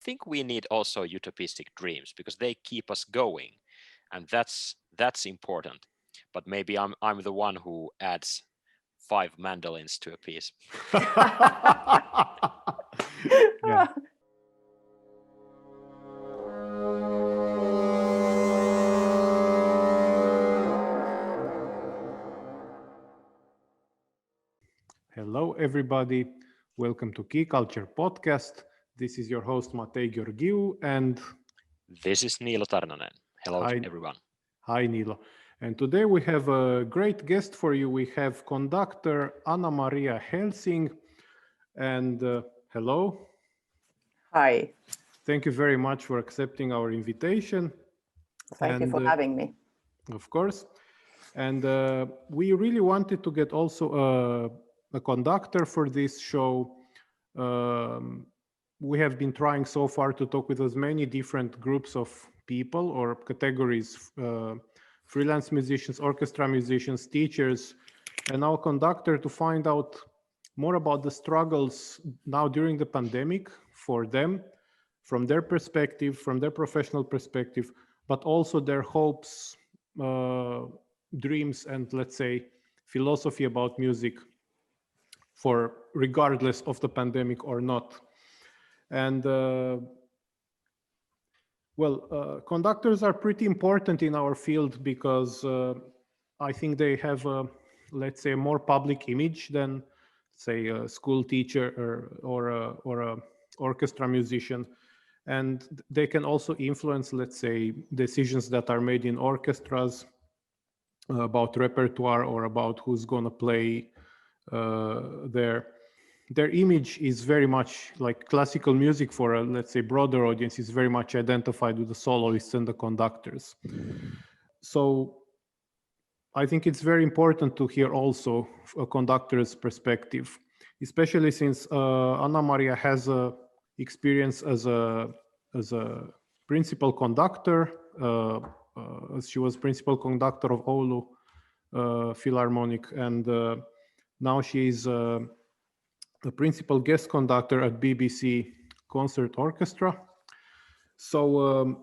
think we need also utopistic dreams because they keep us going, and that's important. But maybe I'm the one who adds 5 mandolins to a piece. Yeah. Hello, everybody. Welcome to Key Culture Podcast. This is your host, Matei Gheorghiu, and This is Niilo Tarnanen. Hello to hi, everyone. hi, Niilo. And today we have a great guest for you. We have conductor Anna-Maria Helsing. And hello. Hi, Thank you very much for accepting our invitation. thank you for having me. Of course. And we really wanted to get also a conductor for this show. We have been trying so far to talk with as many different groups of people or categories, freelance musicians, orchestra musicians, teachers, and now conductor to find out more about the struggles now during the pandemic for them, from their perspective, from their professional perspective, but also their hopes, dreams, and let's say philosophy about music for regardless of the pandemic or not. And conductors are pretty important in our field because I think they have let's say a more public image than say a school teacher or a orchestra musician, and they can also influence, let's say, decisions that are made in orchestras about repertoire or about who's going to play their image is very much like classical music for a, let's say, broader audience is very much identified with the soloists and the conductors. So I think it's very important to hear also a conductor's perspective, especially since Anna-Maria has a experience as a principal conductor. She was principal conductor of Oulu Philharmonic, and now she is a principal guest conductor at BBC Concert Orchestra. So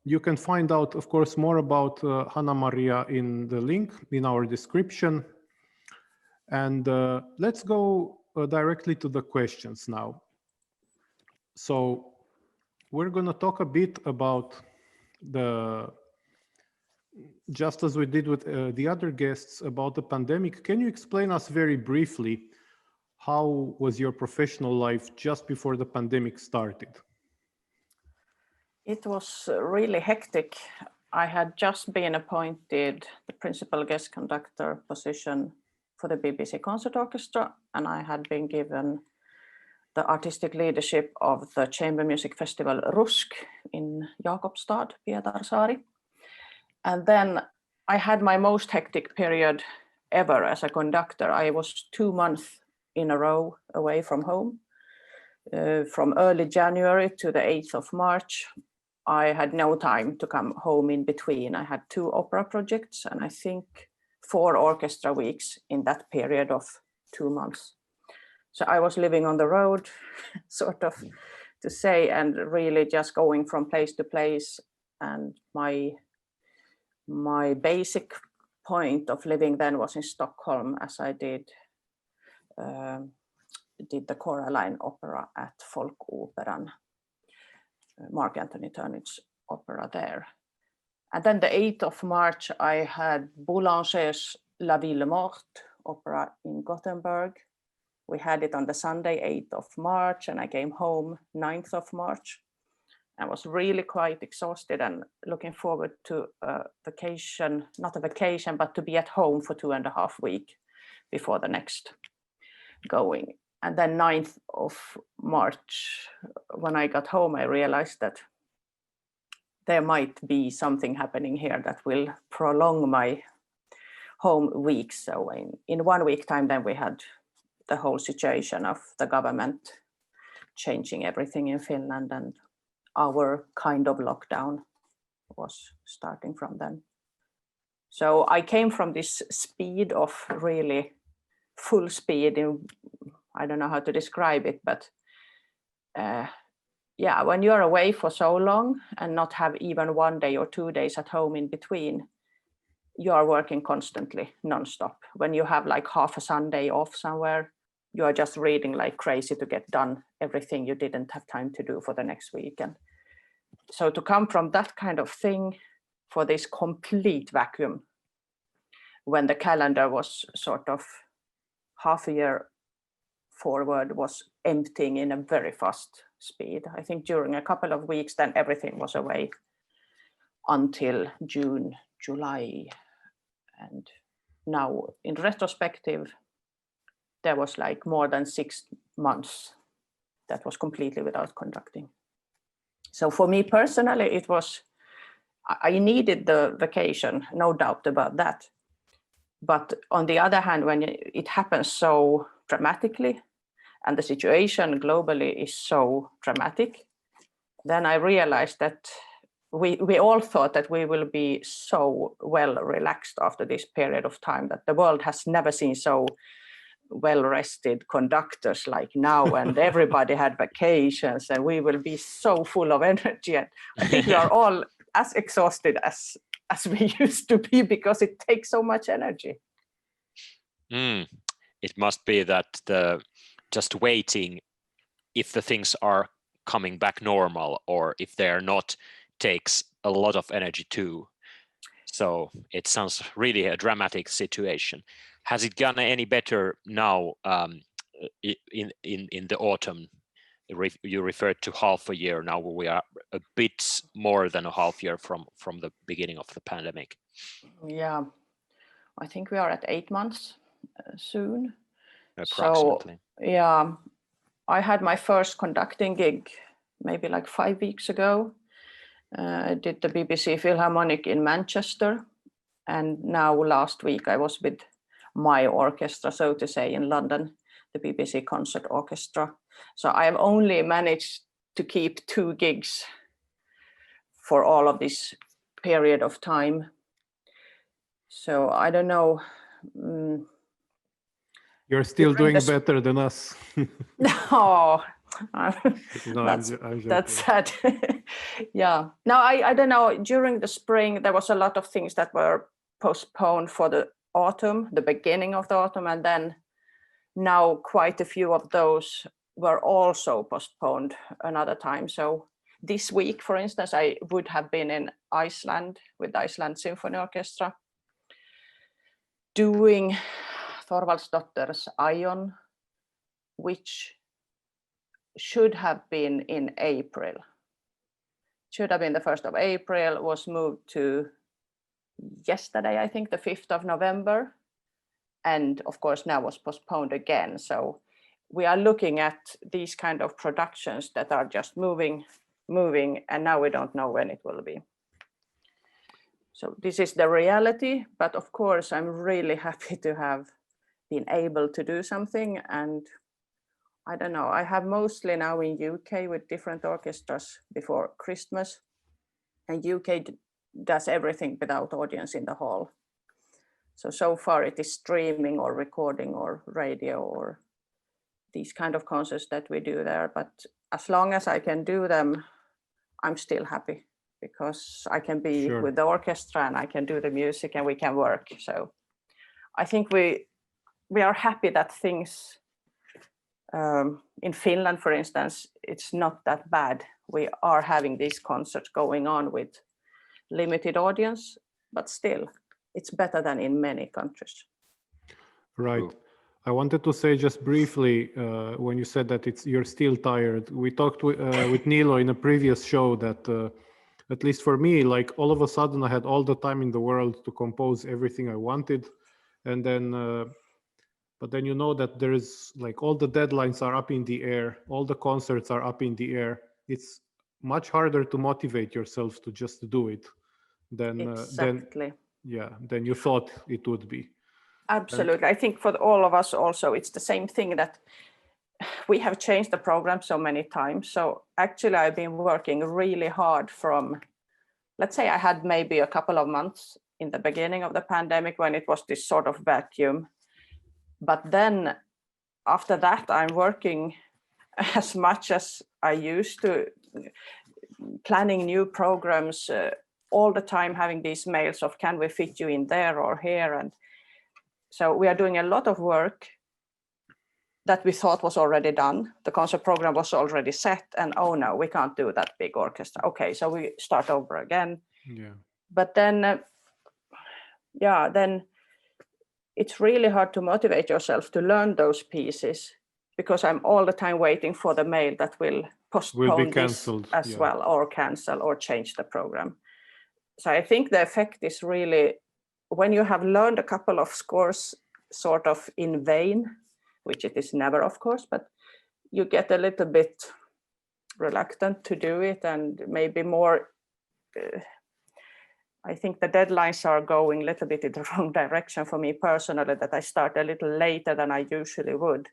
you can find out, of course, more about Anna-Maria in the link in our description. And let's go directly to the questions now. So we're going to talk a bit about just as we did with the other guests, about the pandemic. Can you explain us very briefly how was your professional life just before the pandemic started? It was really hectic. I had just been appointed the principal guest conductor position for the BBC Concert Orchestra, and I had been given the artistic leadership of the chamber music festival Rusk in Jakobstad, Pietarsaari. And then I had my most hectic period ever as a conductor. I was 2 months in a row away from home. From early January to the 8th of March, I had no time to come home in between. I had 2 opera projects and I think 4 orchestra weeks in that period of 2 months. So I was living on the road, sort of to say, and really just going from place to place. And my basic point of living then was in Stockholm, as I did the Coraline opera at Folkoperan, Mark Anthony Turnidge's opera there. And then the 8th of March, I had Boulanger's La Ville Morte opera in Gothenburg. We had it on the Sunday, 8th of March, and I came home 9th of March. I was really quite exhausted and looking forward to a vacation, not a vacation, but to be at home for 2.5 weeks before the next going. And then 9th of March, when I got home, I realized that there might be something happening here that will prolong my home weeks. So in 1 week time, then we had the whole situation of the government changing everything in Finland, and our kind of lockdown was starting from then. So I came from this speed of really full speed in, I don't know how to describe it, but yeah, when you're away for so long and not have even 1 day or 2 days at home in between, you are working constantly, nonstop. When you have like half a Sunday off somewhere, you are just reading like crazy to get done everything you didn't have time to do for the next weekend. So to come from that kind of thing for this complete vacuum, when the calendar was sort of half a year forward, was emptying in a very fast speed. I think during a couple of weeks, then everything was away until June, July. And now in retrospective, there was like more than 6 months that was completely without conducting. So for me personally, it was, I needed the vacation, no doubt about that. But on the other hand, when it happens so dramatically and the situation globally is so dramatic, then I realized that we all thought that we will be so well relaxed after this period of time, that the world has never seen so well-rested conductors like now, and everybody had vacations and we will be so full of energy. And I think we are all as exhausted as we used to be, because it takes so much energy. It must be that just waiting if the things are coming back normal, or if they are not, takes a lot of energy too. So it sounds really a dramatic situation. Has it gone any better now in the autumn? You referred to half a year. Now we are a bit more than a half year from the beginning of the pandemic. Yeah, I think we are at 8 months soon. Approximately. So yeah, I had my first conducting gig maybe like 5 weeks ago. I did the BBC Philharmonic in Manchester, and now last week I was with my orchestra, so to say, in London, the BBC Concert Orchestra. So I have only managed to keep 2 gigs for all of this period of time. So I don't know. You're still doing better than us. No, No, that's sad. Yeah. No, I don't know. During the spring, there was a lot of things that were postponed for the autumn, the beginning of the autumn, and then now quite a few of those were also postponed another time. So this week, for instance, I would have been in Iceland with the Iceland Symphony Orchestra doing Thorvaldsdottir's Ion, which should have been in April. Should have been the 1st of April, was moved to yesterday, I think, the 5th of November. And of course now was postponed again. So we are looking at these kind of productions that are just moving, and now we don't know when it will be. So this is the reality, but of course I'm really happy to have been able to do something. And I don't know, I have mostly now in UK with different orchestras before Christmas, and UK does everything without audience in the hall. So far it is streaming or recording or radio or these kind of concerts that we do there. But as long as I can do them, I'm still happy, because I can be with the orchestra and I can do the music and we can work. So I think we are happy that things in Finland, for instance, it's not that bad. We are having these concerts going on with limited audience, but still it's better than in many countries. Right. I wanted to say just briefly, when you said that you're still tired, we talked with Niilo in a previous show that at least for me, like all of a sudden I had all the time in the world to compose everything I wanted. And then, but then you know that there is like all the deadlines are up in the air, all the concerts are up in the air. It's much harder to motivate yourself to just do it than than you thought it would be. Absolutely. I think for all of us also, it's the same thing, that we have changed the program so many times. So actually I've been working really hard from, let's say I had maybe a couple of months in the beginning of the pandemic when it was this sort of vacuum. But then after that, I'm working as much as I used to planning new programs, all the time having these mails of can we fit you in there or here. And so we are doing a lot of work that we thought was already done. The concert program was already set, and oh no, we can't do that big orchestra. Okay, so we start over again. Yeah. But then, then it's really hard to motivate yourself to learn those pieces, because I'm all the time waiting for the mail that will postpone this as well, or cancel or change the program. So I think the effect is really when you have learned a couple of scores sort of in vain, which it is never, of course, but you get a little bit reluctant to do it, and maybe more, I think the deadlines are going a little bit in the wrong direction for me personally, that I start a little later than I usually would,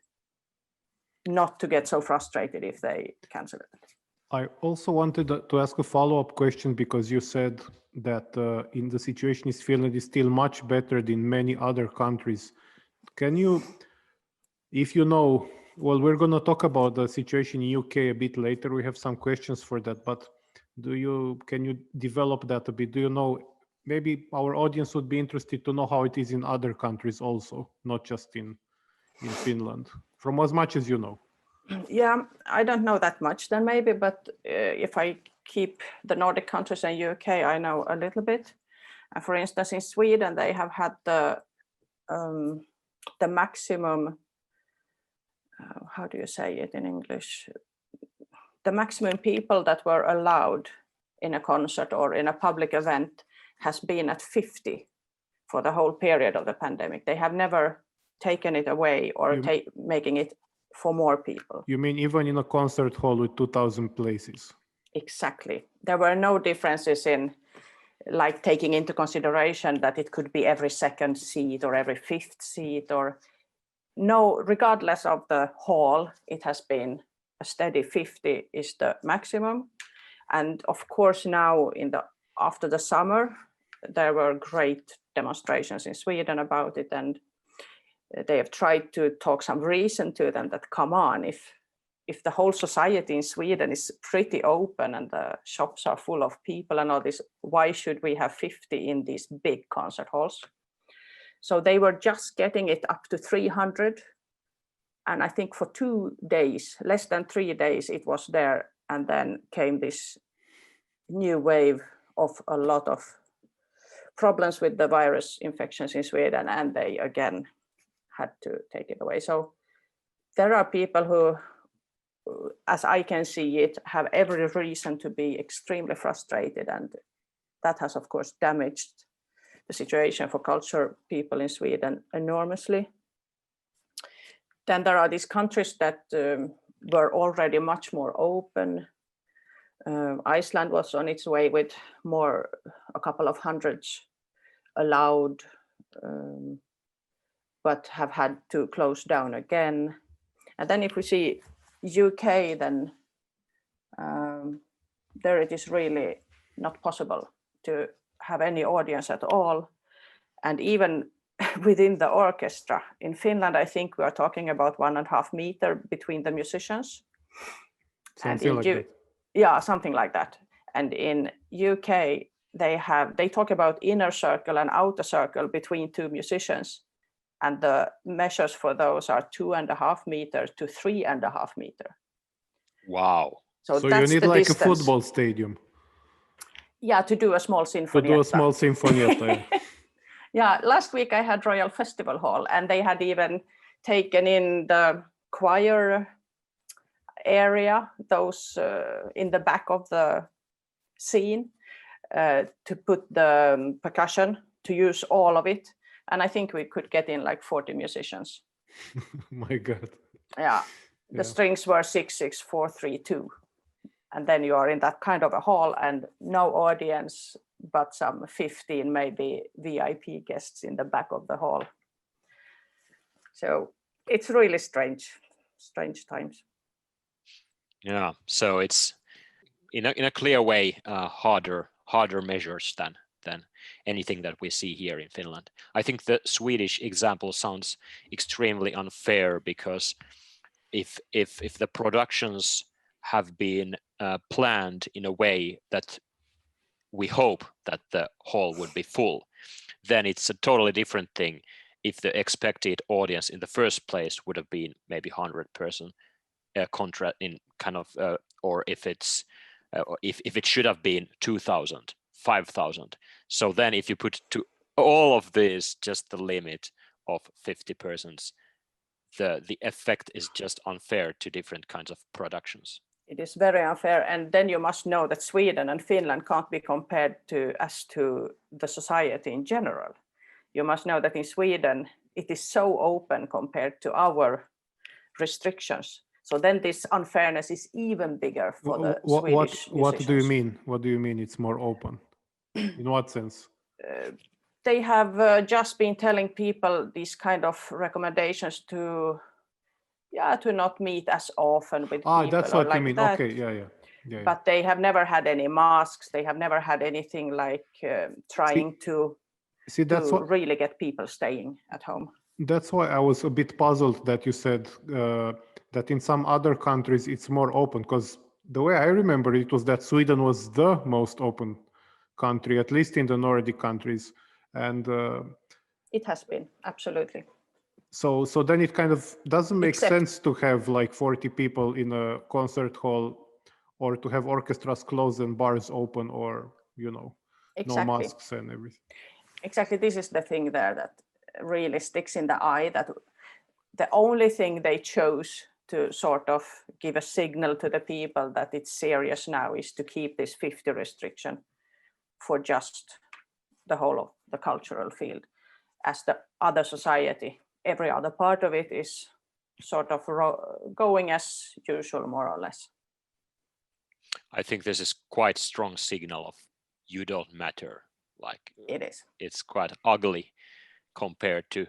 not to get so frustrated if they cancel it. I also wanted to ask a follow-up question, because you said that in the situation in Finland is still much better than many other countries. Can you, if you know, well, we're going to talk about the situation in UK a bit later. We have some questions for that, but can you develop that a bit? Do you know, maybe our audience would be interested to know how it is in other countries also, not just in Finland, from as much as you know. Yeah, I don't know that much then maybe, but if I keep the Nordic countries and UK, I know a little bit. And for instance, in Sweden, they have had the maximum, how do you say it in English? The maximum people that were allowed in a concert or in a public event has been at 50 for the whole period of the pandemic. They have never taken it away or making it for more people. You mean even in a concert hall with 2,000 places? Exactly. There were no differences in like taking into consideration that it could be every second seat or every fifth seat, or no, regardless of the hall, it has been a steady 50 is the maximum. And of course now after the summer, there were great demonstrations in Sweden about it, and they have tried to talk some reason to them that, come on, if the whole society in Sweden is pretty open and the shops are full of people and all this, why should we have 50 in these big concert halls? So they were just getting it up to 300. And I think for 2 days, less than 3 days, it was there. And then came this new wave of a lot of problems with the virus infections in Sweden, and they again had to take it away. So there are people who, as I can see it, have every reason to be extremely frustrated, and that has of course damaged the situation for culture people in Sweden enormously. Then there are these countries that were already much more open. Iceland was on its way with a couple of hundreds allowed, but have had to close down again. And then if we see UK, then there it is really not possible to have any audience at all. And even within the orchestra, in Finland, I think we are talking about 1.5 meters between the musicians. Something like that. Yeah, something like that. And in UK, they talk about inner circle and outer circle between two musicians. And the measures for those are 2.5 meters to 3.5 meters. Wow. So that's you need like distance. A football stadium. Yeah, to do a small sinfonietta. To do a small sinfonietta. Yeah, last week I had Royal Festival Hall, and they had even taken in the choir area, those in the back of the scene, to put the percussion, to use all of it. And I think we could get in like 40 musicians. My God. Yeah, the strings were 6, 6, 4, 3, 2. And then you are in that kind of a hall and no audience, but some 15 maybe VIP guests in the back of the hall. So it's really strange times. Yeah, so it's in a clear way harder measures than anything that we see here in Finland. I think the Swedish example sounds extremely unfair, because if the productions have been planned in a way that we hope that the hall would be full, then it's a totally different thing if the expected audience in the first place would have been maybe 100-person contract in kind of, or if it's if it should have been 2,000, 5,000. So then if you put to all of this just the limit of 50 persons, the effect is just unfair to different kinds of productions. It is very unfair, and then you must know that Sweden and Finland can't be compared to the society in general. You must know that in Sweden it is so open compared to our restrictions. So then this unfairness is even bigger for the Swedish musicians. What do you mean? What do you mean it's more open? In what sense? They have just been telling people these kind of recommendations to not meet as often with people. That's what you mean. That. Okay, yeah. But they have never had any masks. They have never had anything like trying to really get people staying at home. That's why I was a bit puzzled that you said that in some other countries it's more open, because the way I remember it was that Sweden was the most open country, at least in the Nordic countries. And it has been, absolutely. So then it kind of doesn't make sense to have like 40 people in a concert hall, or to have orchestras closed and bars open, or, no masks and everything. Exactly, this is the thing there that really sticks in the eye, that the only thing they chose to sort of give a signal to the people that it's serious now is to keep this 50 restriction for just the whole of the cultural field. As the other society, every other part of it is sort of going as usual, more or less. I think this is quite strong signal of you don't matter. Like it is. It's quite ugly compared to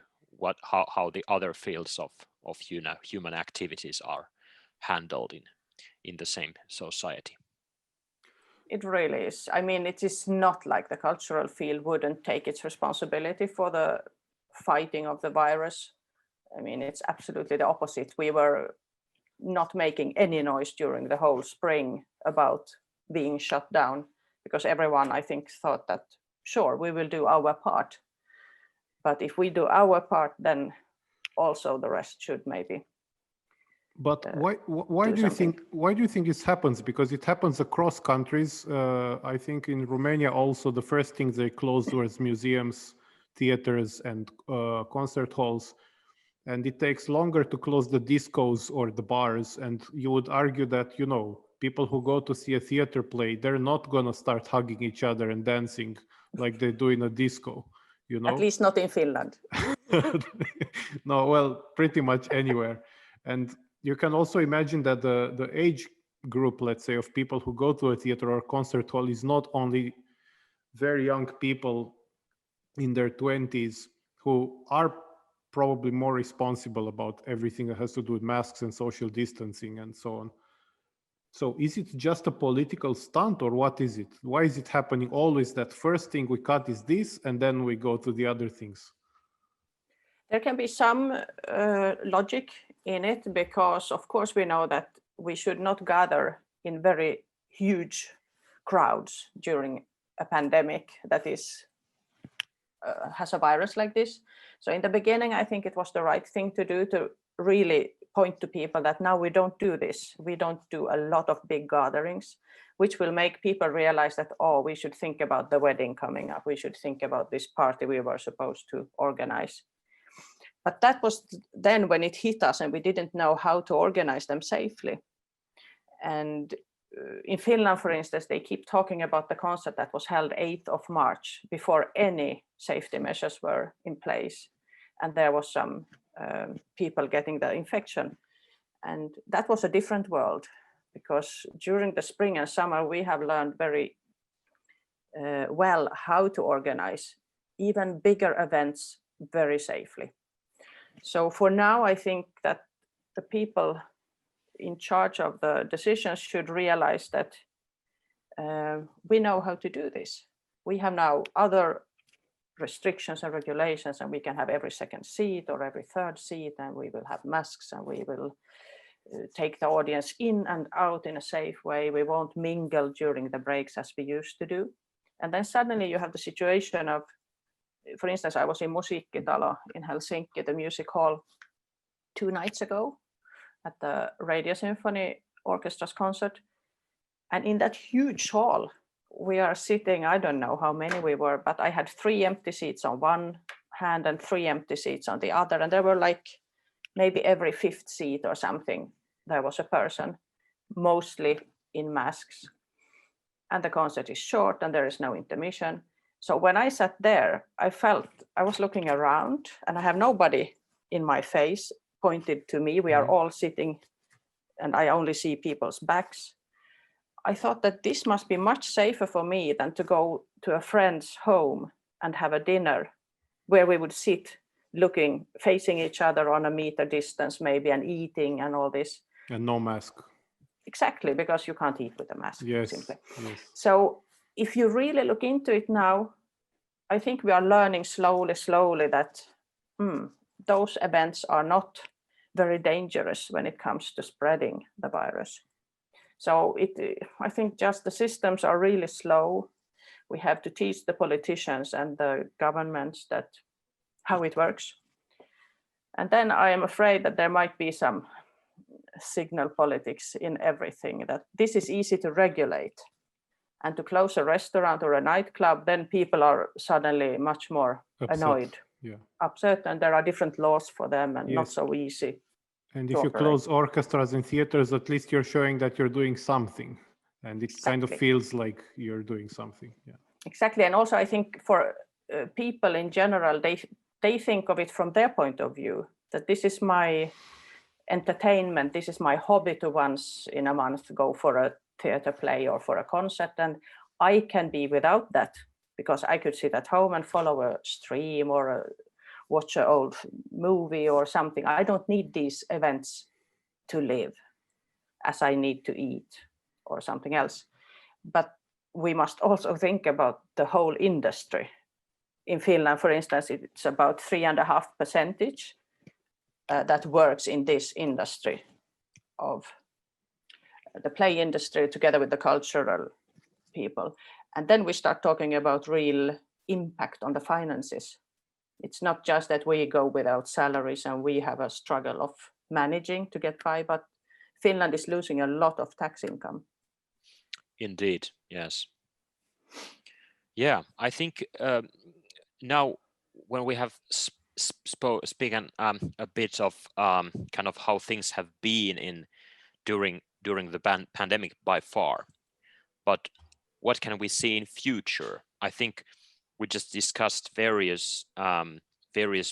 how the other fields of human activities are handled in the same society. It really is. I mean, it is not like the cultural field wouldn't take its responsibility for the fighting of the virus. I mean, it's absolutely the opposite. We were not making any noise during the whole spring about being shut down, because everyone, I think, thought that, sure, we will do our part. But if we do our part, then also the rest should maybe. But why do you think this happens? Because it happens across countries. I think in Romania also the first things they closed was museums, theaters, and concert halls. And it takes longer to close the discos or the bars. And you would argue that, people who go to see a theater play, they're not going to start hugging each other and dancing like they do in a disco, At least not in Finland. No, well, pretty much anywhere. And you can also imagine that the age group, let's say, of people who go to a theater or concert hall is not only very young people in their 20s who are probably more responsible about everything that has to do with masks and social distancing and so on. So is it just a political stunt, or what is it? Why is it happening always that first thing we cut is this and then we go to the other things? There can be some logic in it, because of course we know that we should not gather in very huge crowds during a pandemic that is has a virus like this. So in the beginning, I think it was the right thing to do, to really point to people that now we don't do this. We don't do a lot of big gatherings, which will make people realize that, oh, we should think about the wedding coming up. We should think about this party we were supposed to organize. But that was then when it hit us and we didn't know how to organize them safely. And in Finland, for instance, they keep talking about the concert that was held 8th of March before any safety measures were in place. And there was some people getting the infection. And that was a different world, because during the spring and summer, we have learned very well how to organize even bigger events very safely. So for now, I think that the people in charge of the decisions should realize that we know how to do this. We have now other restrictions and regulations, and we can have every second seat or every third seat, and we will have masks, and we will take the audience in and out in a safe way. We won't mingle during the breaks as we used to do. And then suddenly you have the situation of, for instance, I was in Musiikkitalo in Helsinki, the music hall, 2 nights ago at the Radio Symphony Orchestra's concert. And in that huge hall, we are sitting, I don't know how many we were, but I had 3 empty seats on one hand and 3 empty seats on the other. And there were like maybe every 5th seat or something, there was a person, mostly in masks. And the concert is short and there is no intermission. So when I sat there, I was looking around and I have nobody in my face pointed to me. We are all sitting and I only see people's backs. I thought that this must be much safer for me than to go to a friend's home and have a dinner where we would sit looking, facing each other on a meter distance maybe, and eating and all this. And no mask. Exactly, because you can't eat with a mask. Yes, simply. yes. So if you really look into it now, I think we are learning slowly that those events are not very dangerous when it comes to spreading the virus. So I think just the systems are really slow. We have to teach the politicians and the governments that how it works. And then I am afraid that there might be some signal politics in everything, that this is easy to regulate. And to close a restaurant or a nightclub, then people are suddenly much more annoyed, upset, and there are different laws for them and not so easy. And if you close orchestras and theaters, at least you're showing that you're doing something. And it kind of feels like you're doing something. Yeah. Exactly. And also I think for people in general, they think of it from their point of view, that this is my entertainment, this is my hobby to once in a month go for a theater play or for a concert. And I can be without that because I could sit at home and follow a stream or watch an old movie or something. I don't need these events to live as I need to eat or something else. But we must also think about the whole industry. In Finland, for instance, it's about 3.5% that works in this industry of the play industry together with the cultural people. And then we start talking about real impact on the finances. It's not just that we go without salaries and we have a struggle of managing to get by, but Finland is losing a lot of tax income. Indeed, yes. Yeah, I think now when we have spoken a bit of kind of how things have been during the pandemic by far, but what can we see in future? I think we just discussed various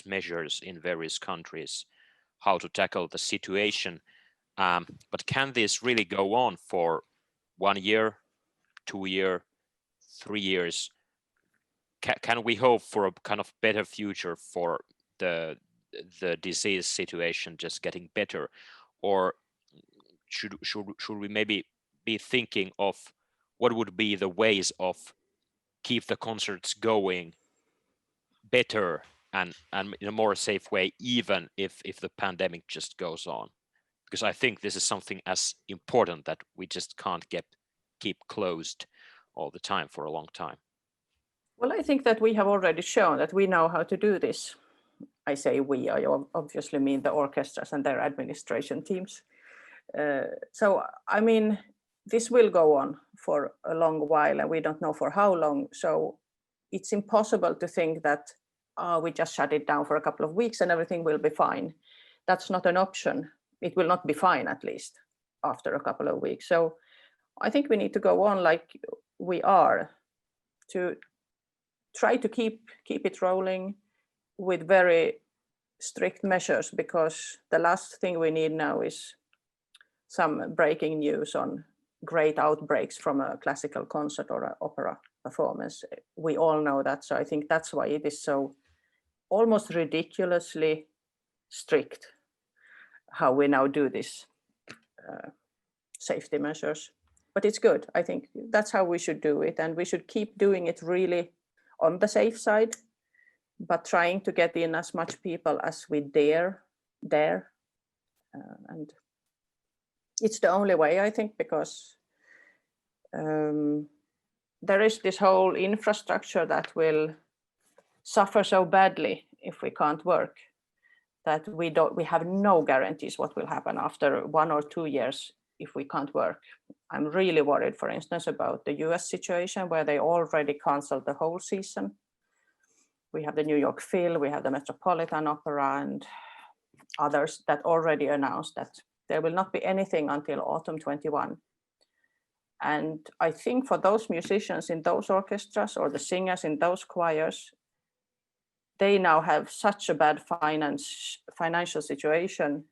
measures in various countries, how to tackle the situation. But can this really go on for 1 year, 2 years, 3 years? Can we hope for a kind of better future for the disease situation just getting better, or should we maybe be thinking of what would be the ways of keep the concerts going better and in a more safe way, even if the pandemic just goes on? Because I think this is something as important that we just can't keep closed all the time for a long time. Well, I think that we have already shown that we know how to do this. I say we, I obviously mean the orchestras and their administration teams. So, I mean, this will go on for a long while and we don't know for how long. So it's impossible to think that we just shut it down for a couple of weeks and everything will be fine. That's not an option. It will not be fine, at least after a couple of weeks. So I think we need to go on like we are, to try to keep it rolling with very strict measures, because the last thing we need now is some breaking news on great outbreaks from a classical concert or an opera performance. We all know that. So I think that's why it is so almost ridiculously strict how we now do this safety measures. But it's good. I think that's how we should do it. And we should keep doing it really on the safe side, but trying to get in as much people as we dare. And It's the only way, I think, because there is this whole infrastructure that will suffer so badly if we can't work, that we have no guarantees what will happen after 1 or 2 years if we can't work. I'm really worried, for instance, about the US situation, where they already canceled the whole season. We have the New York Phil, we have the Metropolitan Opera and others that already announced that there will not be anything until autumn 21. And I think for those musicians in those orchestras or the singers in those choirs, they now have such a bad financial situation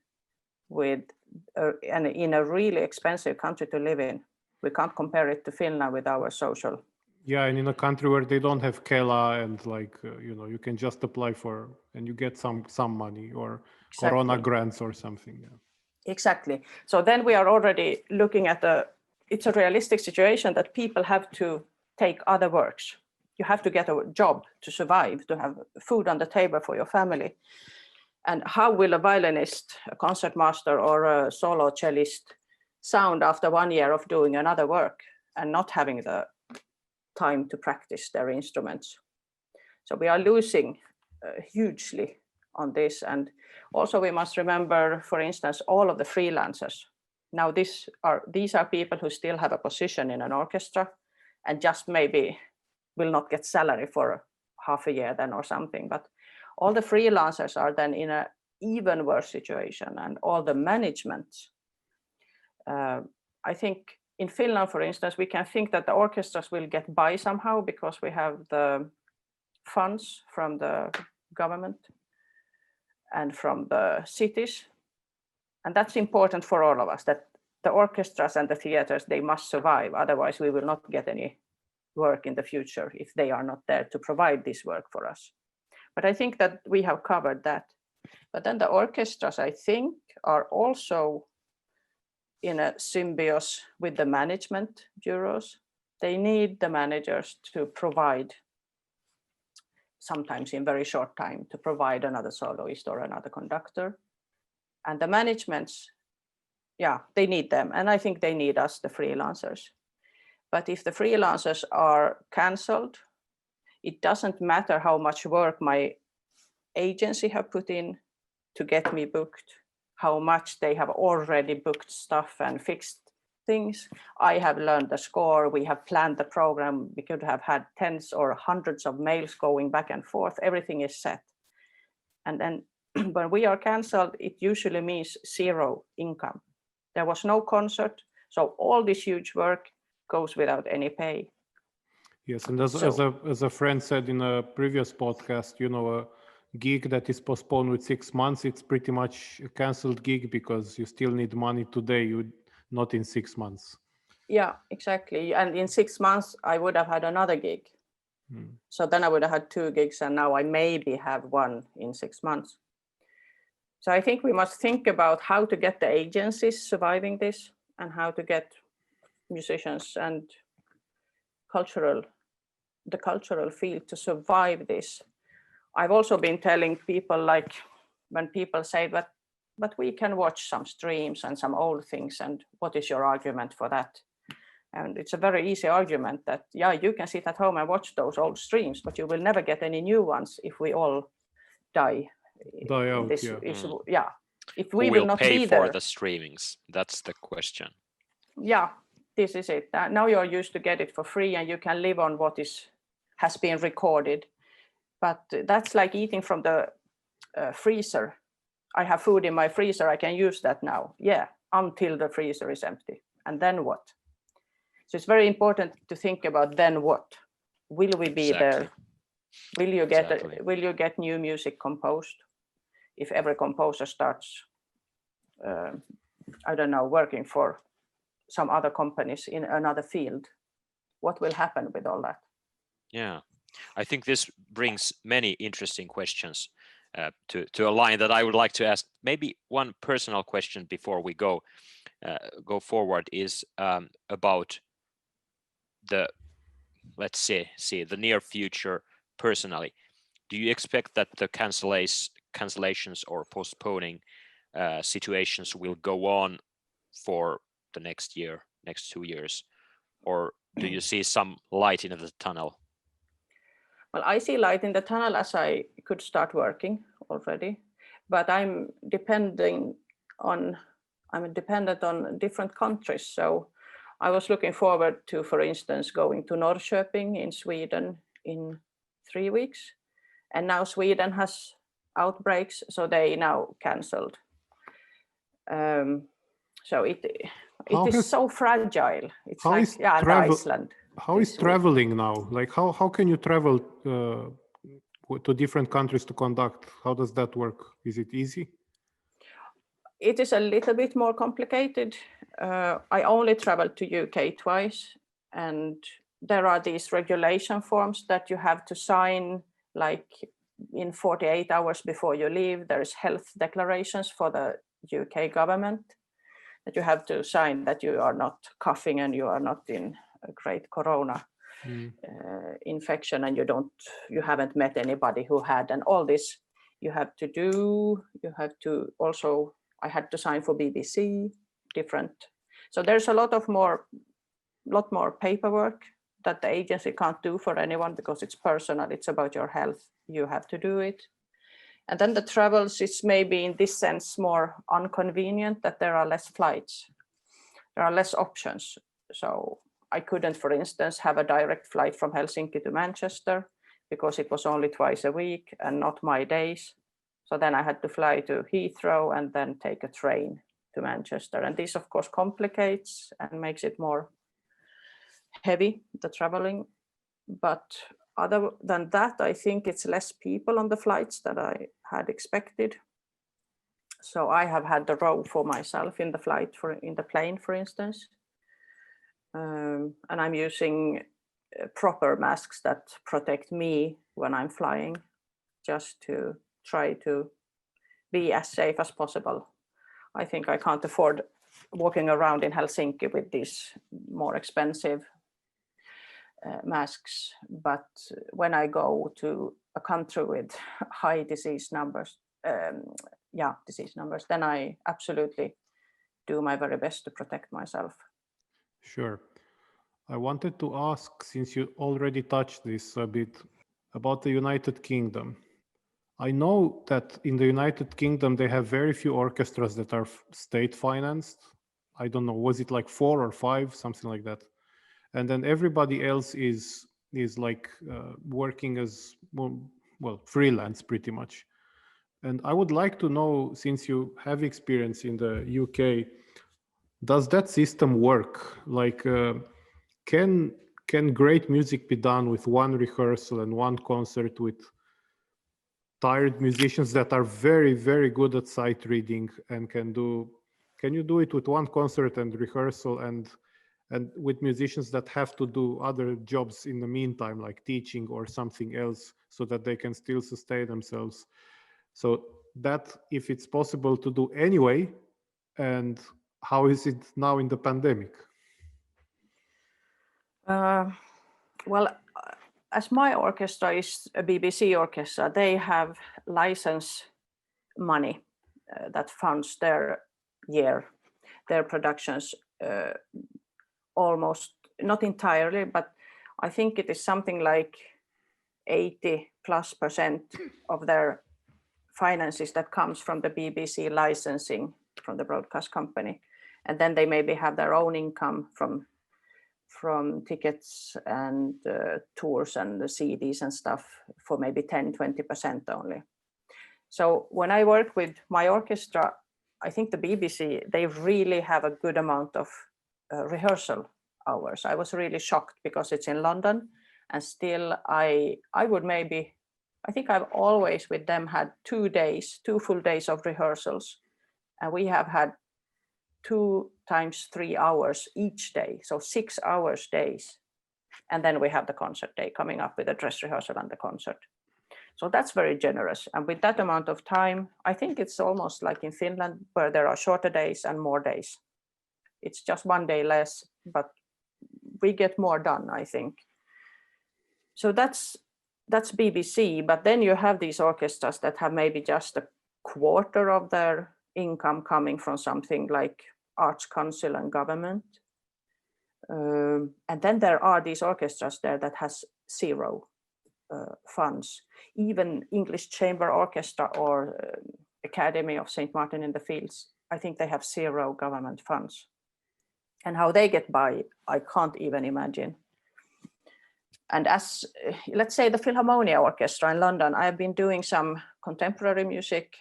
and in a really expensive country to live in. We can't compare it to Finland with our social. Yeah, and in a country where they don't have Kela and you can just apply for and you get some money or exactly. Corona grants or something. Yeah. Exactly. So then we are already looking at it's a realistic situation that people have to take other works. You have to get a job to survive, to have food on the table for your family. And how will a violinist, a concertmaster, or a solo cellist sound after 1 year of doing another work and not having the time to practice their instruments? So we are losing hugely on this. And also we must remember, for instance, all of the freelancers. Now these are people who still have a position in an orchestra and just maybe will not get salary for half a year then or something. But all the freelancers are then in an even worse situation, and all the management. I think in Finland, for instance, we can think that the orchestras will get by somehow because we have the funds from the government and from the cities. And that's important for all of us, that the orchestras and the theaters, they must survive. Otherwise, we will not get any work in the future if they are not there to provide this work for us. But I think that we have covered that. But then the orchestras, I think, are also in a symbiosis with the management bureaus. They need the managers to provide, sometimes in very short time, to provide another soloist or another conductor. And the managements, yeah, they need them. And I think they need us, the freelancers. But if the freelancers are cancelled, it doesn't matter how much work my agency have put in to get me booked, how much they have already booked stuff and fixed things. I have learned the score, we have planned the program, we could have had tens or hundreds of mails going back and forth, everything is set. And then when we are cancelled, it usually means zero income. There was no concert, so all this huge work goes without any pay. Yes, and as a friend said in a previous podcast, a gig that is postponed with 6 months, it's pretty much a cancelled gig because you still need money today, not in 6 months. Yeah, exactly. And in 6 months, I would have had another gig. So then I would have had 2 gigs, and now I maybe have 1 in 6 months. So I think we must think about how to get the agencies surviving this and how to get musicians and the cultural field to survive this. I've also been telling people, like when people say, but we can watch some streams and some old things, and what is your argument for that? And it's a very easy argument that, yeah, you can sit at home and watch those old streams, but you will never get any new ones if we all die out, this, yeah. Yeah. If we Who will not pay be for there, the streamings? That's the question. Yeah, this is it. Now you're used to get it for free and you can live on what has been recorded. But that's like eating from the freezer. I have food in my freezer, I can use that now. Yeah, until the freezer is empty. And then what? So it's very important to think about then what? Will we be there? Will you get new music composed? If every composer starts, I don't know, working for some other companies in another field, what will happen with all that? Yeah, I think this brings many interesting questions to a line that I would like to ask. Maybe one personal question before we go forward is about the, let's see the near future personally. Do you expect that the cancellations or postponing situations will go on for the next 2 years, or do you see some light in the tunnel? Well, I see light in the tunnel as I could start working already, but I'm dependent on different countries. So I was looking forward to, for instance, going to Norrköping in Sweden in 3 weeks. And now Sweden has outbreaks, so they now cancelled. So it is so fragile. It's like Iceland. How is traveling now? Like how can you travel to different countries to conduct? How does that work? Is it easy? It is a little bit more complicated. I only traveled to UK twice, and there are these regulation forms that you have to sign like in 48 hours before you leave. There's health declarations for the UK government that you have to sign, that you are not coughing and you are not in a great corona infection, and you haven't met anybody who had, and all this you have to do. You have to also, I had to sign for BBC, different. So there's a lot more paperwork that the agency can't do for anyone because it's personal, it's about your health, you have to do it. And then the travels is maybe in this sense more inconvenient, that there are less flights, there are less options. So I couldn't, for instance, have a direct flight from Helsinki to Manchester because it was only twice a week and not my days. So then I had to fly to Heathrow and then take a train to Manchester. And this, of course, complicates and makes it more heavy, the traveling. But other than that, I think it's less people on the flights than I had expected. So I have had the row for myself in the flight, in the plane, for instance. And I'm using proper masks that protect me when I'm flying, just to try to be as safe as possible. I think I can't afford walking around in Helsinki with these more expensive masks, but when I go to a country with high disease numbers, then I absolutely do my very best to protect myself. Sure. I wanted to ask, since you already touched this a bit, about the United Kingdom. I know that in the United Kingdom, they have very few orchestras that are state financed. I don't know, was it like 4 or 5, something like that? And then everybody else is like working as, well, freelance pretty much. And I would like to know, since you have experience in the UK, does that system work? Like, can great music be done with one rehearsal and one concert with tired musicians that are very, very good at sight reading and can you do it with one concert and rehearsal and with musicians that have to do other jobs in the meantime, like teaching or something else, so that they can still sustain themselves? So that, if it's possible to do anyway, and how is it now in the pandemic? Well, as my orchestra is a BBC orchestra, they have license money that funds their productions, almost, not entirely, but I think it is something like 80+% of their finances that comes from the BBC licensing from the broadcast company. And then they maybe have their own income from tickets and tours and the CDs and stuff for maybe 10-20% only. So when I work with my orchestra, I think the BBC, they really have a good amount of rehearsal hours. I was really shocked because it's in London, and still I think I've always with them had 2 full days of rehearsals, and we have had 2 times 3 hours each day, so 6 hours days. And then we have the concert day coming up with the dress rehearsal and the concert. So that's very generous. And with that amount of time, I think it's almost like in Finland, where there are shorter days and more days. It's just 1 day less, but we get more done, I think. So that's BBC. But then you have these orchestras that have maybe just a quarter of their income coming from something like Arts Council and government. And then there are these orchestras there that has zero funds. Even English Chamber Orchestra or Academy of St. Martin in the Fields, I think they have zero government funds. And how they get by, I can't even imagine. And as, let's say, the Philharmonia Orchestra in London, I've been doing some contemporary music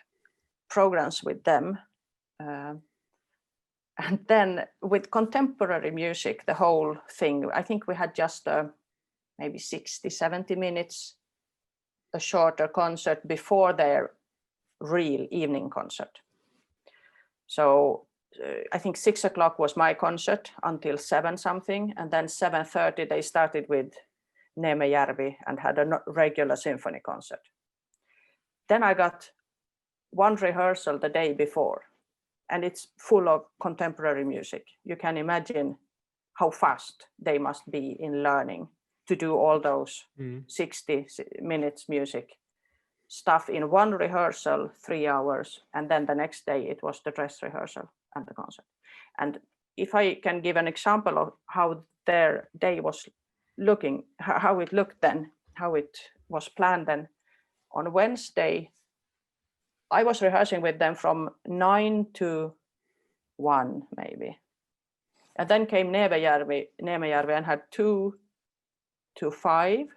programs with them. And then with contemporary music, the whole thing, I think we had just maybe 60, 70 minutes, a shorter concert before their real evening concert. So I think 6 o'clock was my concert until 7 something. And then 7:30, they started with Niemajärvi and had a regular symphony concert. Then I got one rehearsal the day before, and it's full of contemporary music. You can imagine how fast they must be in learning to do all those 60 minutes music stuff in one rehearsal, 3 hours, and then the next day it was the dress rehearsal and the concert. And if I can give an example of how their day was looking, how it looked then, how it was planned then, on Wednesday, I was rehearsing with them from 9 to 1 maybe. And then came Niemajärvi and had 2 to 5.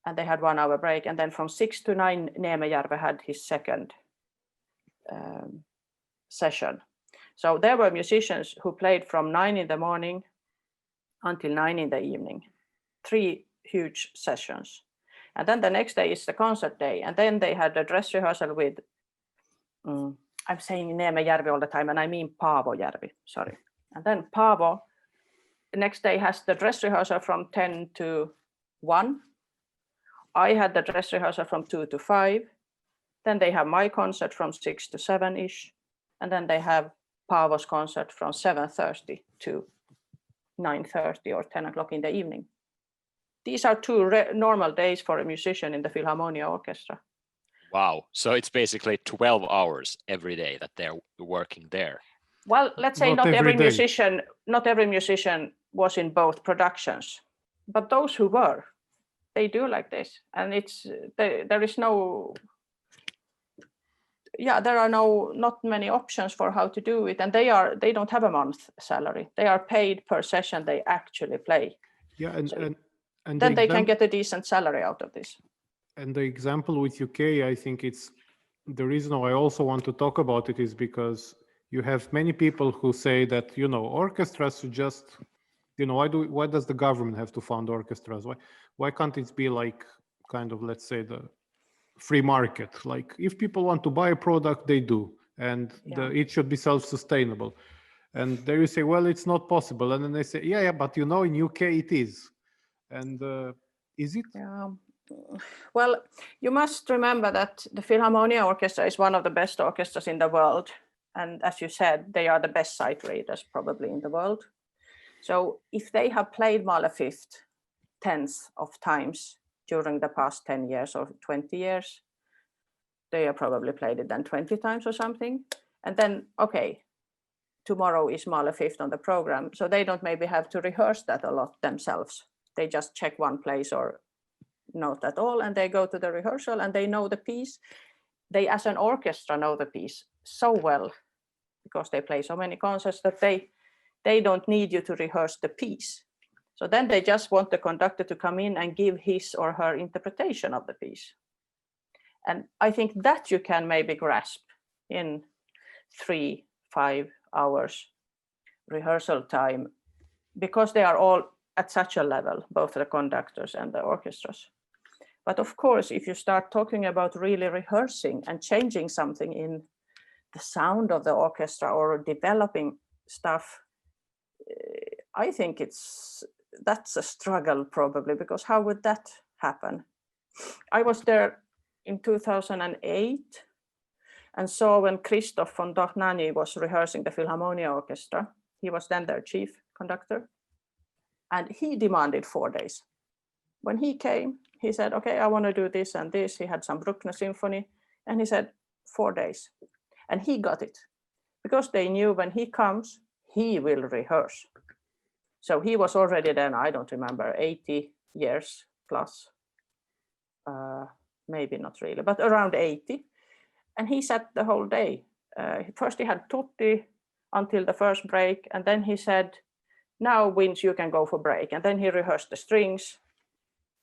And they had 1 hour break. And then from 6 to 9, Niemajärvi had his second session. So there were musicians who played from 9 in the morning until 9 in the evening. 3 huge sessions. And then the next day is the concert day. And then they had a dress rehearsal with, I'm saying Niemajärvi all the time, and I mean Paavojärvi, sorry. And then Paavo, the next day has the dress rehearsal from 10 to 1. I had the dress rehearsal from 2 to 5. Then they have my concert from 6 to 7-ish. And then they have Paavo's concert from 7:30 to 9:30 or 10 o'clock in the evening. These are 2 normal days for a musician in the Philharmonia Orchestra. Wow. So it's basically 12 hours every day that they're working there. Well, let's say not every day. musician was in both productions, but those who were, they do like this. And it's there is no, there are not many options for how to do it. And they don't have a month salary. They are paid per session they actually play. Yeah, and then they can get a decent salary out of this. And the example with UK, I think it's the reason why I also want to talk about it is because you have many people who say that, orchestras should just, why does the government have to fund orchestras? Why can't it be like kind of, let's say, the free market? Like if people want to buy a product, they do, and it should be self-sustainable. And there you say, well, it's not possible. And then they say, yeah, but in UK it is. And is it? Yeah. Well, you must remember that the Philharmonia Orchestra is one of the best orchestras in the world. And as you said, they are the best sight readers probably in the world. So if they have played Mahler Fifth tens of times during the past 10 years or 20 years, they have probably played it then 20 times or something. And then, okay, tomorrow is Mahler Fifth on the program. So they don't maybe have to rehearse that a lot themselves. They just check one place or note at all, and they go to the rehearsal and they know the piece. They, as an orchestra, know the piece so well because they play so many concerts that they don't need you to rehearse the piece. So then they just want the conductor to come in and give his or her interpretation of the piece. And I think that you can maybe grasp in 3-5 hours rehearsal time, because they are all at such a level, both the conductors and the orchestras. But of course, if you start talking about really rehearsing and changing something in the sound of the orchestra or developing stuff, I think that's a struggle probably, because how would that happen? I was there in 2008 and saw when Christoph von Dohnanyi was rehearsing the Philharmonia Orchestra. He was then their chief conductor, and he demanded 4 days. When he came, he said, okay, I want to do this and this. He had some Bruckner symphony, and he said 4 days, and he got it. because they knew when he comes, he will rehearse. So he was already then, I don't remember, 80 years plus, maybe not really, but around 80. And he sat the whole day. First he had tutti until the first break, and then he said, now winds, you can go for break. And then he rehearsed the strings.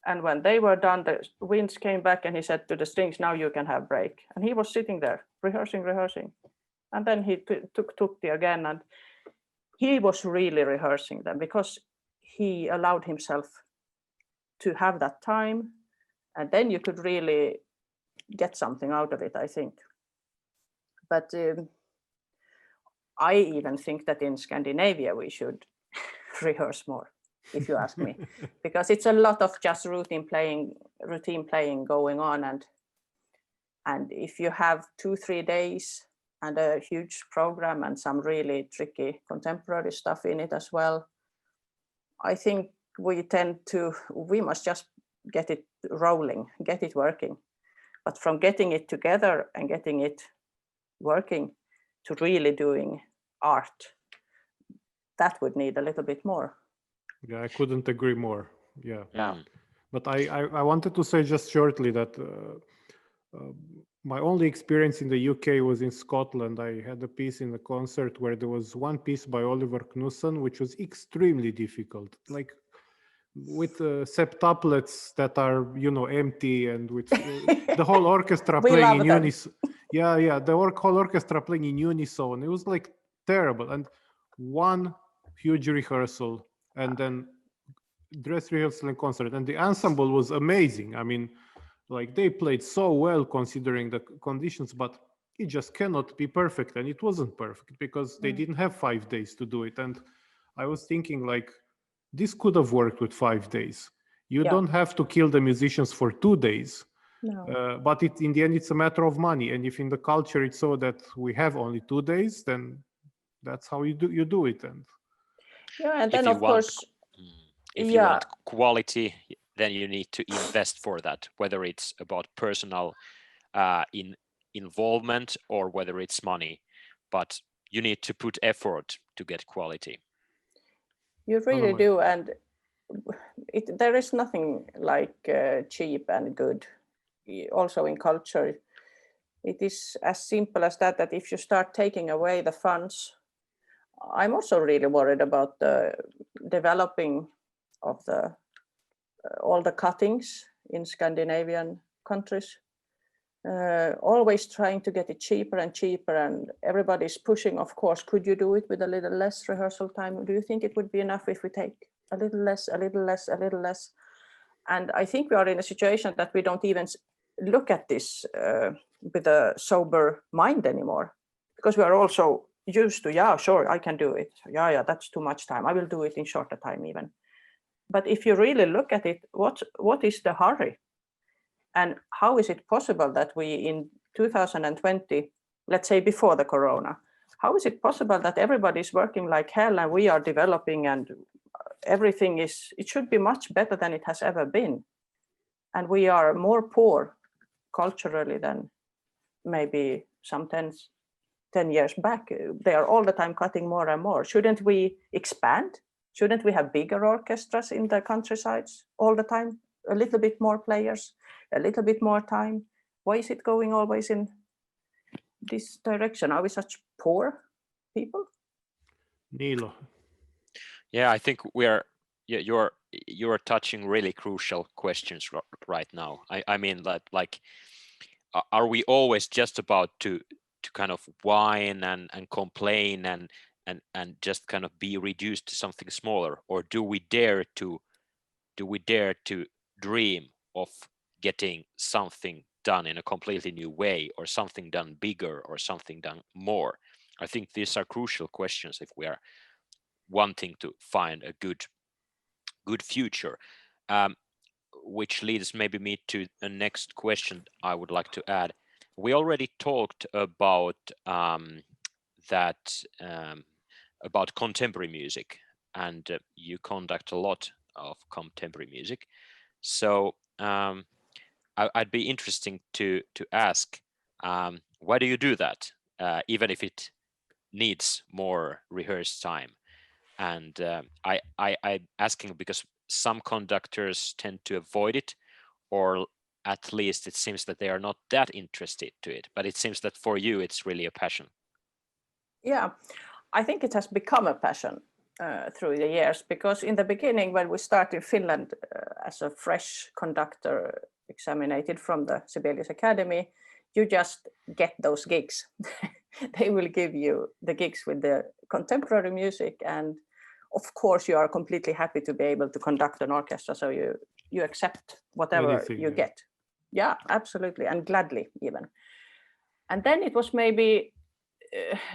And when they were done, the winds came back and he said to the strings, now you can have break. And he was sitting there, rehearsing. And then he took tutti again. And he was really rehearsing them because he allowed himself to have that time. And then you could really get something out of it, I think. But I even think that in Scandinavia, we should rehearse more, if you ask me, because it's a lot of just routine playing going on. And if you have 2-3 days and a huge program and some really tricky contemporary stuff in it as well, I think we must just get it rolling, get it working. But from getting it together and getting it working to really doing art, that would need a little bit more. Yeah, I couldn't agree more. Yeah. Yeah. But I wanted to say just shortly that my only experience in the UK was in Scotland. I had a piece in a concert where there was one piece by Oliver Knussen, which was extremely difficult, like with septuplets that are, empty, and with the whole orchestra playing in unison. Yeah, the whole orchestra playing in unison. It was like terrible. And one huge rehearsal, and then dress rehearsal and concert, and the ensemble was amazing. I mean, like, they played so well considering the conditions, but it just cannot be perfect. And it wasn't perfect because they didn't have 5 days to do it. And I was thinking, like, this could have worked with 5 days. You don't have to kill the musicians for 2 days. No. But in the end, it's a matter of money. And if in the culture it's so that we have only 2 days, then that's how you do it. And then of course, if you want quality, then you need to invest for that, whether it's about personal involvement or whether it's money. But you need to put effort to get quality. You really do, and there is nothing like cheap and good. Also in culture, it is as simple as that if you start taking away the funds, I'm also really worried about the developing of all the cuttings in Scandinavian countries. Always trying to get it cheaper and cheaper, and everybody's pushing, of course. Could you do it with a little less rehearsal time? Do you think it would be enough if we take a little less, a little less, a little less? And I think we are in a situation that we don't even look at this with a sober mind anymore, because we are also used to, sure, I can do it. Yeah, that's too much time. I will do it in shorter time even. But if you really look at it, what is the hurry? And how is it possible that we in 2020, let's say before the corona, how is it possible that everybody's working like hell and we are developing and everything it should be much better than it has ever been. And we are more poor culturally than maybe some 10 years back. They are all the time cutting more and more. Shouldn't we expand? Shouldn't we have bigger orchestras in the countrysides all the time? A little bit more players, a little bit more time. Why is it going always in this direction? Are we such poor people? Niilo. Yeah, I think you're touching really crucial questions right now. I mean, like, are we always just about to kind of whine and complain and just kind of be reduced to something smaller, or do we dare to dream of getting something done in a completely new way, or something done bigger, or something done more? I think these are crucial questions if we are wanting to find a good future, which leads maybe me to the next question I would like to add. We already talked about about contemporary music, and you conduct a lot of contemporary music. So I'd be interesting to ask, why do you do that, even if it needs more rehearsed time. And I'm asking because some conductors tend to avoid it, or at least it seems that they are not that interested to it. But it seems that for you, it's really a passion. Yeah, I think it has become a passion through the years, because in the beginning, when we started in Finland as a fresh conductor examinated from the Sibelius Academy, you just get those gigs. They will give you the gigs with the contemporary music, and of course you are completely happy to be able to conduct an orchestra, so you accept whatever Anything, you yeah. get. Yeah, absolutely, and gladly even. And then it was maybe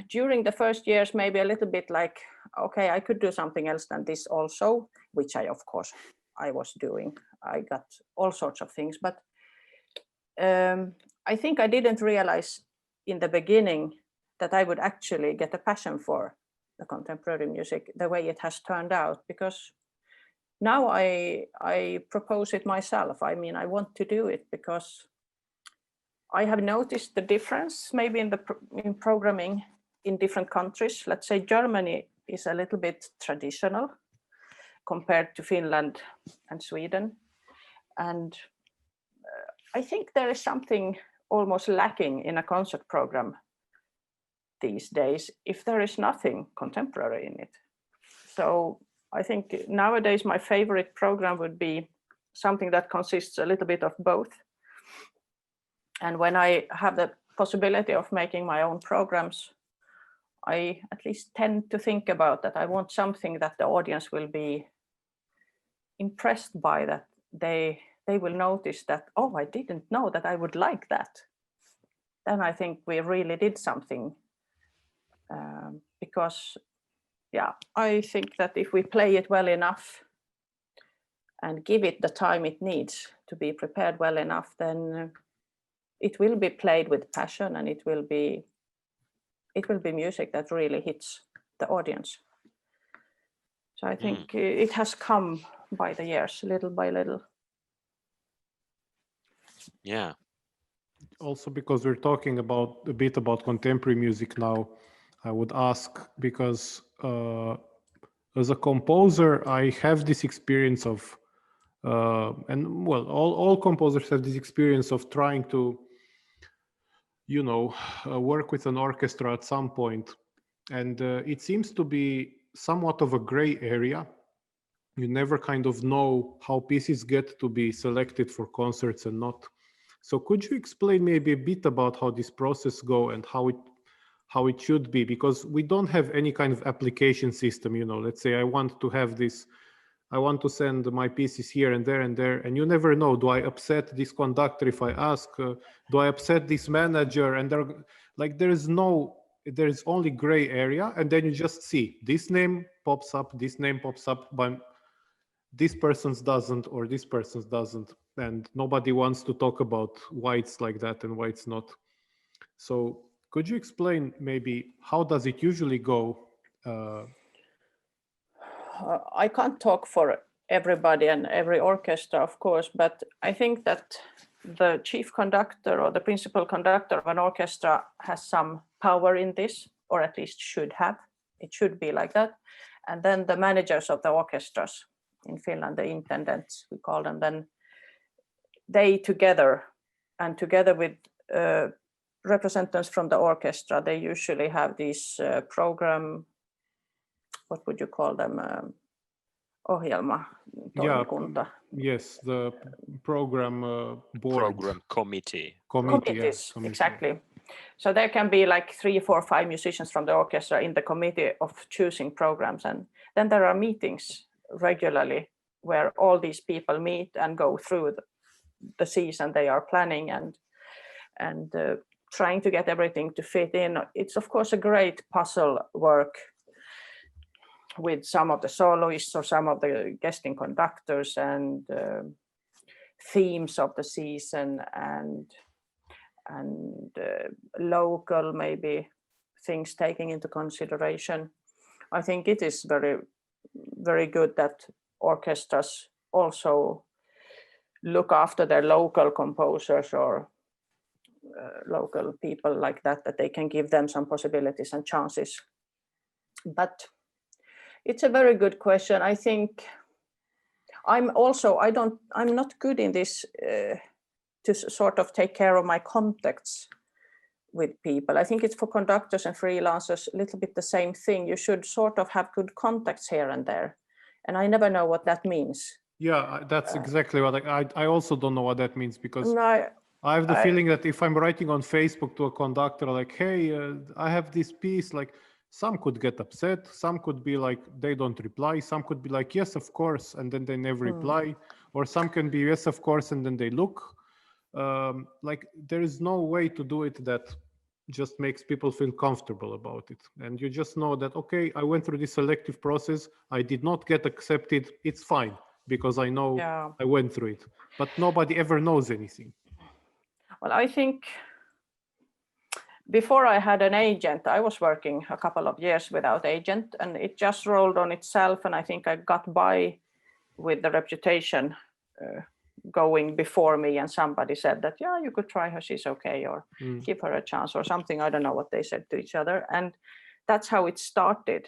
during the first years, maybe a little bit like, okay, I could do something else than this also, which of course I was doing. I got all sorts of things, but I think I didn't realize in the beginning that I would actually get a passion for the contemporary music the way it has turned out, because now I propose it myself. I mean, I want to do it because I have noticed the difference maybe in programming in different countries. Let's say Germany is a little bit traditional compared to Finland and Sweden. And I think there is something almost lacking in a concert program these days if there is nothing contemporary in it. So I think nowadays my favorite program would be something that consists a little bit of both. And when I have the possibility of making my own programs, I at least tend to think about that. I want something that the audience will be impressed by, that they will notice that, oh, I didn't know that I would like that. Then I think we really did something. Because, yeah, I think that if we play it well enough and give it the time it needs to be prepared well enough, then it will be played with passion, and it will be music that really hits the audience. So I think it has come by the years, little by little. Yeah. Also, because we're talking a bit about contemporary music now, I would ask, because as a composer, I have this experience of, and well, all composers have this experience of trying to, work with an orchestra at some point. And it seems to be somewhat of a gray area. You never kind of know how pieces get to be selected for concerts and not. So could you explain maybe a bit about how this process go and how it should be? Because we don't have any kind of application system, let's say I want to send my pieces here and there, and you never know, do I upset this conductor if I ask, do I upset this manager? And there is only gray area, and then you just see this name pops up, but this person's doesn't, or this person's doesn't, and nobody wants to talk about why it's like that and why it's not. So could you explain maybe how does it usually go? I can't talk for everybody and every orchestra, of course, but I think that the chief conductor or the principal conductor of an orchestra has some power in this, or at least should have. It should be like that. And then the managers of the orchestras, in Finland, the intendants, we call them, then they together with representatives from the orchestra, they usually have these program, what would you call them? Ohjelma, toimikunta. Yes, the program board. Program committee. Committees, yeah, exactly. So there can be like 3, 4, 5 musicians from the orchestra in the committee of choosing programs. And then there are meetings regularly where all these people meet and go through the season they are planning and trying to get everything to fit in. It's of course a great puzzle work with some of the soloists or some of the guesting conductors and themes of the season and local maybe things taking into consideration. I think it is very, very good that orchestras also look after their local composers or local people like that they can give them some possibilities and chances. But it's a very good question. I think I'm not good in this to sort of take care of my contacts with people. I think it's for conductors and freelancers a little bit the same thing. You should sort of have good contacts here and there. And I never know what that means. Yeah, that's exactly what I also don't know what that means, because No, I have the feeling that if I'm writing on Facebook to a conductor like, hey, I have this piece, like some could get upset, some could be like, they don't reply, some could be like, yes, of course, and then they never reply, or some can be, yes, of course, and then they look. Like there is no way to do it that just makes people feel comfortable about it. And you just know that, okay, I went through this selective process, I did not get accepted, it's fine, because I know I went through it. But nobody ever knows anything. Well, I think before I had an agent, I was working a couple of years without agent, and it just rolled on itself. And I think I got by with the reputation going before me, and somebody said that, yeah, you could try her, she's okay, or give her a chance or something. I don't know what they said to each other. And that's how it started.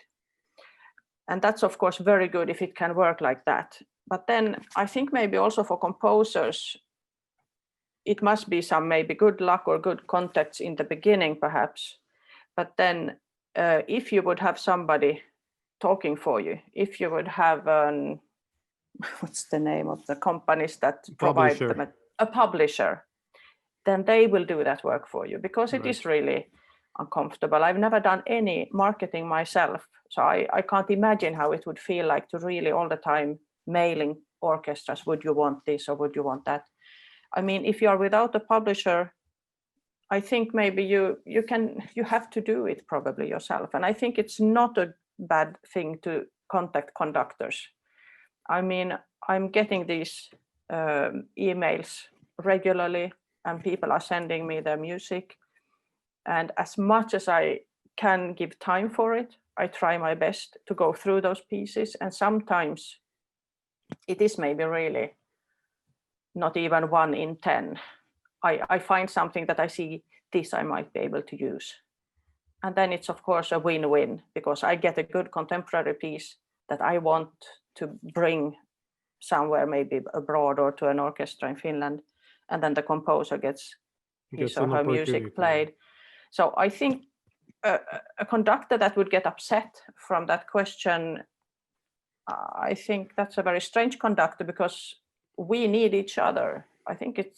And that's, of course, very good if it can work like that. But then I think maybe also for composers, it must be some maybe good luck or good contacts in the beginning, perhaps. But then if you would have somebody talking for you, if you would have what's the name of the companies that provide them, a publisher, then they will do that work for you, because it is really uncomfortable. I've never done any marketing myself, so I can't imagine how it would feel like to really all the time mailing orchestras, would you want this or would you want that? I mean, if you are without a publisher, I think maybe you have to do it probably yourself. And I think it's not a bad thing to contact conductors. I mean, I'm getting these emails regularly, and people are sending me their music. And as much as I can give time for it, I try my best to go through those pieces. And sometimes it is maybe really not even 1 in 10. I find something that I see, this I might be able to use. And then it's, of course, a win-win, because I get a good contemporary piece that I want to bring somewhere, maybe abroad or to an orchestra in Finland. And then the composer gets his or her music played. So I think a conductor that would get upset from that question, I think that's a very strange conductor, because we need each other. I think it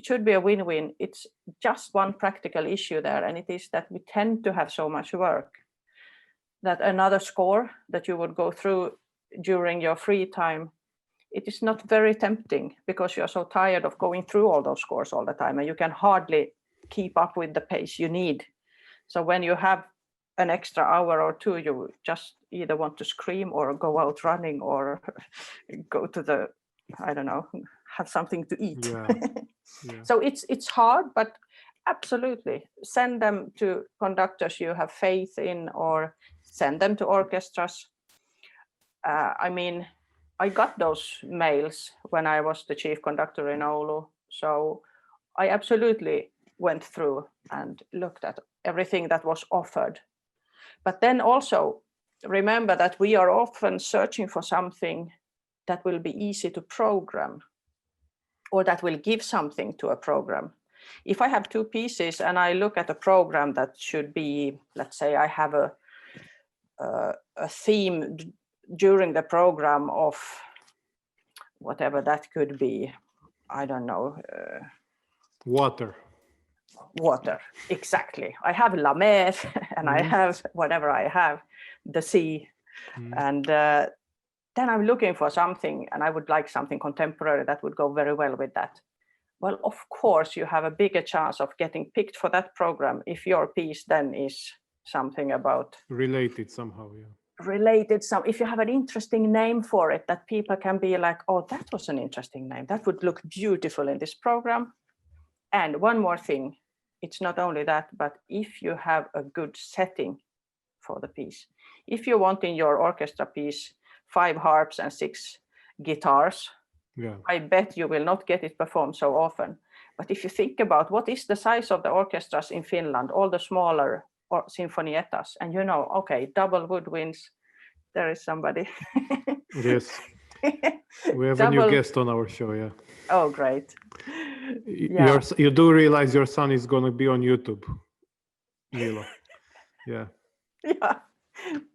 should be a win-win. It's just one practical issue there, and it is that we tend to have so much work that another score that you would go through during your free time, it is not very tempting, because you're so tired of going through all those scores all the time, and you can hardly keep up with the pace you need. So when you have an extra hour or two, you just either want to scream or go out running or go to the, I don't know, have something to eat. Yeah. So it's hard, but absolutely send them to conductors you have faith in, or send them to orchestras. I mean, I got those mails when I was the chief conductor in Oulu. So I absolutely went through and looked at everything that was offered. But then also remember that we are often searching for something that will be easy to program, or that will give something to a program. If I have 2 pieces and I look at a program that should be, let's say I have a theme during the program of whatever that could be, I don't know. Water, exactly. I have La Mer and I have whatever I have, the sea. And then I'm looking for something, and I would like something contemporary that would go very well with that. Well, of course, you have a bigger chance of getting picked for that program if your piece then is something about related somehow. If you have an interesting name for it, that people can be like, oh, that was an interesting name, that would look beautiful in this program. And one more thing, it's not only that, but if you have a good setting for the piece, if you want in your orchestra piece 5 harps and 6 guitars, I bet you will not get it performed so often. But if you think about what is the size of the orchestras in Finland, all the smaller or sinfonietas, and okay, double woodwinds, there is somebody. Yes. We have a new guest on our show, yeah. Oh, great. You do realize your son is going to be on YouTube, Niilo. Yeah. Yeah,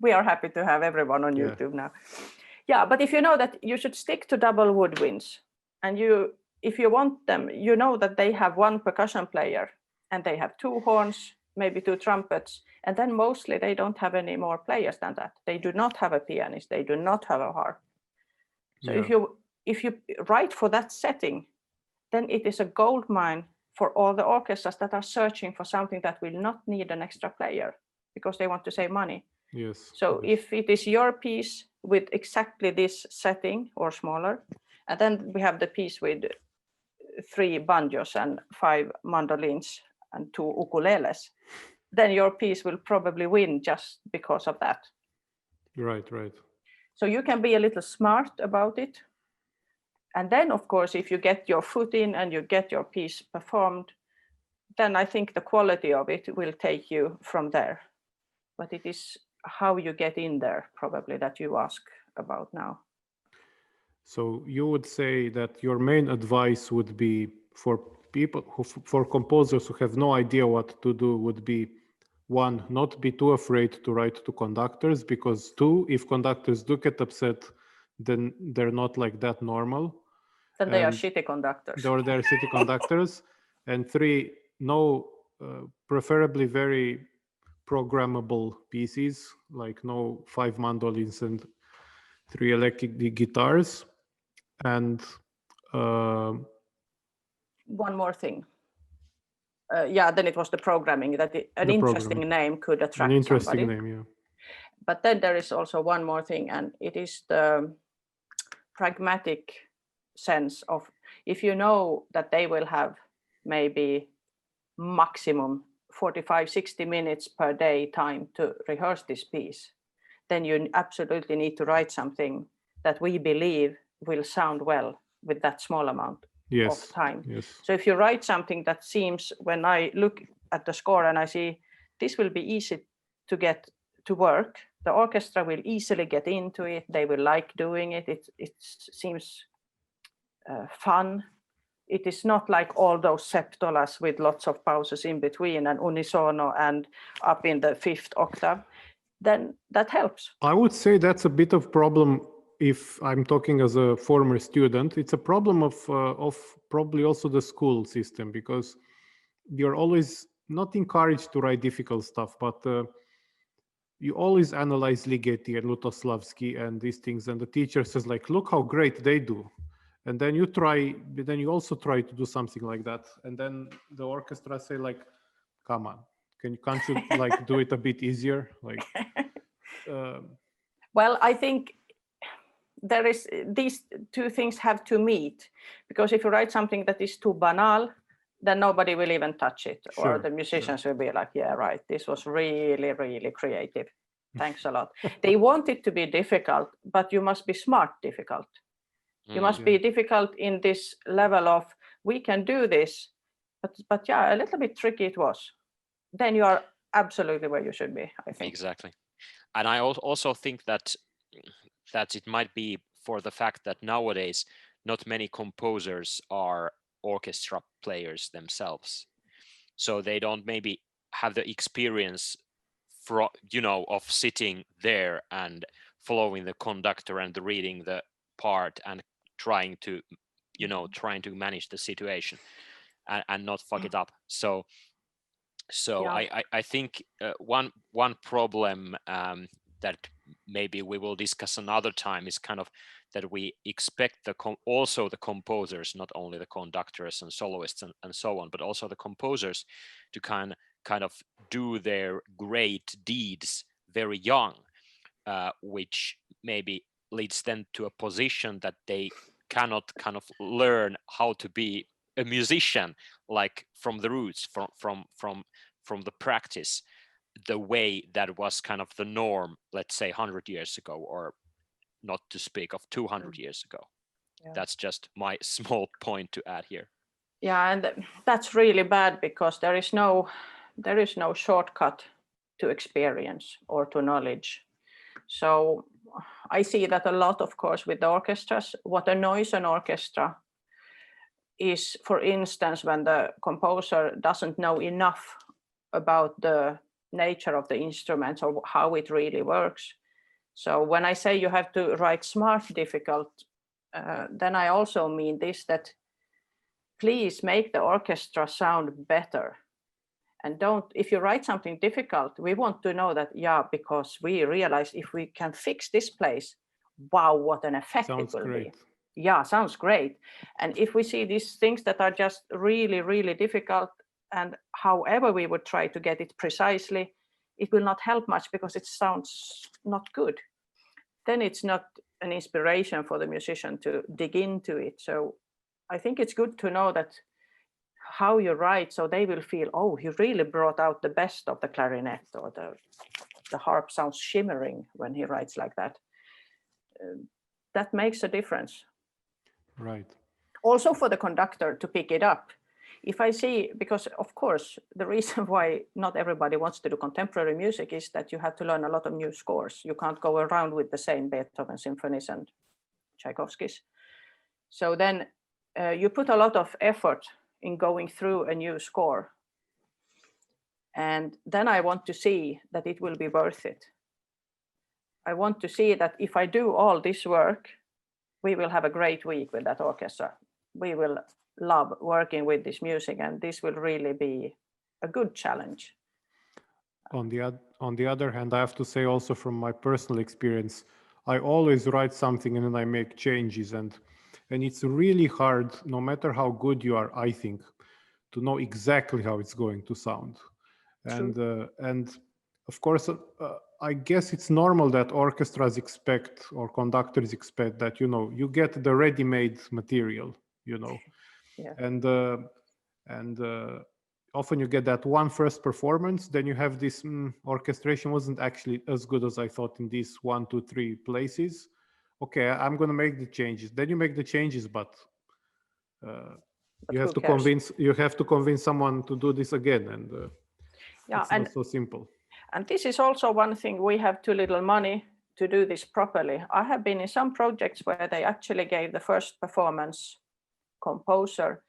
we are happy to have everyone on YouTube now. Yeah, but if you know that you should stick to double woodwinds, and if you want them, you know that they have one percussion player, and they have 2 horns, maybe 2 trumpets, and then mostly they don't have any more players than that. They do not have a pianist, they do not have a harp. So if you write for that setting, then it is a gold mine for all the orchestras that are searching for something that will not need an extra player because they want to save money. Yes. So if it is your piece with exactly this setting or smaller, and then we have the piece with 3 banjos and 5 mandolins and 2 ukuleles, then your piece will probably win just because of that. Right. So you can be a little smart about it. And then, of course, if you get your foot in and you get your piece performed, then I think the quality of it will take you from there. But it is how you get in there, probably, that you ask about now. So you would say that your main advice would be for for composers who have no idea what to do would be, 1, not be too afraid to write to conductors, because 2, if conductors do get upset, then they're not like that normal. Then they are shitty conductors. Or they're shitty conductors. And 3, no, preferably very programmable pieces, like no 5 mandolins and 3 electric guitars. And one more thing. Then it was the programming, that an interesting name could attract somebody. An interesting name, yeah. But then there is also one more thing, and it is the pragmatic sense of, if you know that they will have maybe maximum 45-60 minutes per day time to rehearse this piece, then you absolutely need to write something that we believe will sound well with that small amount of time. Yes. So if you write something that seems, when I look at the score and I see this will be easy to get to work, the orchestra will easily get into it, they will like doing it, it seems fun. It is not like all those septolas with lots of pauses in between and unisono and up in the 5th octave, then that helps. I would say that's a bit of problem. If I'm talking as a former student, it's a problem of probably also the school system, because you're always not encouraged to write difficult stuff, but you always analyze Ligeti and Lutoslavski and these things, and the teacher says like, look how great they do. And then you also try to do something like that. And then the orchestra say like, come on, can't you like do it a bit easier? Like, well, I think there is, these 2 things have to meet, because if you write something that is too banal, then nobody will even touch it. Or the musicians will be like, yeah, right, this was really, really creative. Thanks a lot. They want it to be difficult, but you must be smart difficult. You must be difficult in this level of, we can do this, but yeah, a little bit tricky it was. Then you are absolutely where you should be, I think. Exactly. And I also think that it might be for the fact that nowadays not many composers are orchestra players themselves. So they don't maybe have the experience of sitting there and following the conductor and reading the part and trying to manage the situation and not fuck it up. So I think one problem that maybe we will discuss another time is kind of that we expect also the composers, not only the conductors and soloists and so on, but also the composers to kind of do their great deeds very young, which maybe leads them to a position that they cannot kind of learn how to be a musician, like from the roots, from the practice, the way that was kind of the norm, let's say 100 years ago, or not to speak of 200 years ago. That's just my small point to add here. Yeah, and that's really bad because there is no shortcut to experience or to knowledge. So I see that a lot, of course, with the orchestras. What annoys an orchestra is, for instance, when the composer doesn't know enough about the nature of the instruments or how it really works. So when I say you have to write smart, difficult, then I also mean this, that please make the orchestra sound better. And don't, if you write something difficult, we want to know that, yeah, because we realize if we can fix this place, wow, what an effect Sounds it will great. be. Yeah, sounds great. And if we see these things that are just really, really difficult, and however we would try to get it precisely, it will not help much because it sounds not good. Then it's not an inspiration for the musician to dig into it. So I think it's good to know that how you write, so they will feel, oh, he really brought out the best of the clarinet, or the harp sounds shimmering when he writes like that. That makes a difference. Right. Also for the conductor to pick it up. If I see, because of course, the reason why not everybody wants to do contemporary music is that you have to learn a lot of new scores. You can't go around with the same Beethoven symphonies and Tchaikovsky's. So then you put a lot of effort in going through a new score. And then I want to see that it will be worth it. I want to see that if I do all this work, we will have a great week with that orchestra. We will love working with this music, and this will really be a good challenge. On the other hand, I have to say also from my personal experience, I always write something and then I make changes, and it's really hard, no matter how good you are, I think, to know exactly how it's going to sound. And of course, I guess it's normal that orchestras expect, or conductors expect, that you get the ready-made material, Yeah. and often you get that one first performance, then you have this orchestration wasn't actually as good as I thought in these 1, 2, 3 places. Okay, I'm going to make the changes. Then you make the changes, but you have to convince someone to do this again, and it's not so simple. And this is also one thing, we have too little money to do this properly. I have been in some projects where they actually gave the first performance composer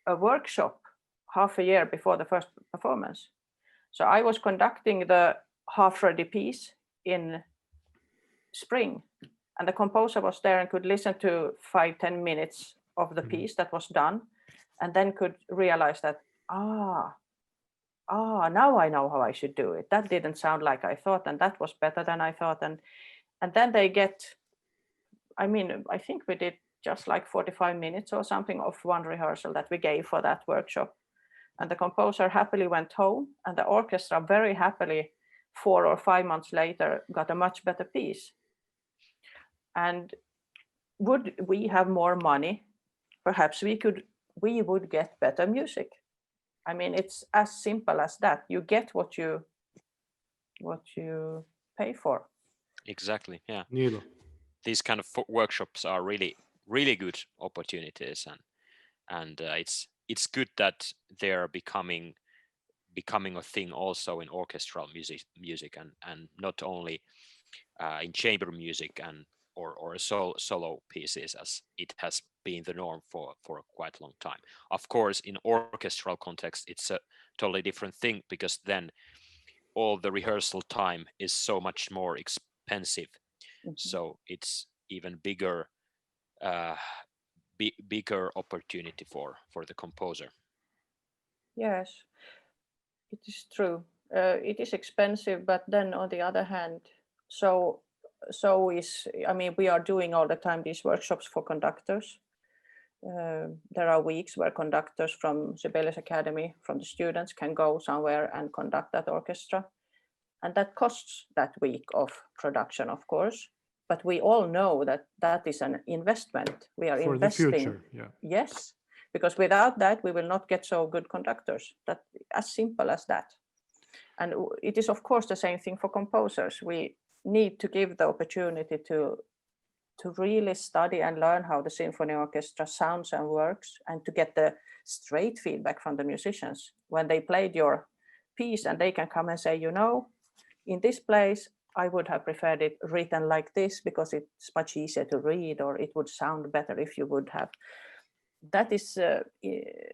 a workshop half a year before the first performance. So I was conducting the half-ready piece in spring, and the composer was there and could listen to 5-10 minutes of the piece that was done, and then could realize that, now I know how I should do it. That didn't sound like I thought, and that was better than I thought. And then they get, I think we did just like 45 minutes or something of one rehearsal that we gave for that workshop. And the composer happily went home, and the orchestra very happily 4 or 5 months later got a much better piece. And would we have more money? Perhaps we would get better music. It's as simple as that. You get what you pay for. Exactly. Yeah. Niilo. These kind of workshops are really, really good opportunities, and it's good that they're becoming a thing also in orchestral music and not only in chamber music or solo pieces, as it has been the norm for quite a long time. Of course, in orchestral context, it's a totally different thing, because then all the rehearsal time is so much more expensive. Mm-hmm. So it's even bigger opportunity for the composer. Yes, it is true. It is expensive, but then on the other hand, we are doing all the time these workshops for conductors. There are weeks where conductors from Sibelius Academy, from the students, can go somewhere and conduct that orchestra. And that costs that week of production, of course. But we all know that is an investment. We are for investing. The future, yeah. Yes, because without that, we will not get so good conductors. That as simple as that. And it is, of course, the same thing for composers. We need to give the opportunity to to really study and learn how the symphony orchestra sounds and works, and to get the straight feedback from the musicians when they played your piece, and they can come and say, you know, in this place, I would have preferred it written like this because it's much easier to read, or it would sound better if you would have. That is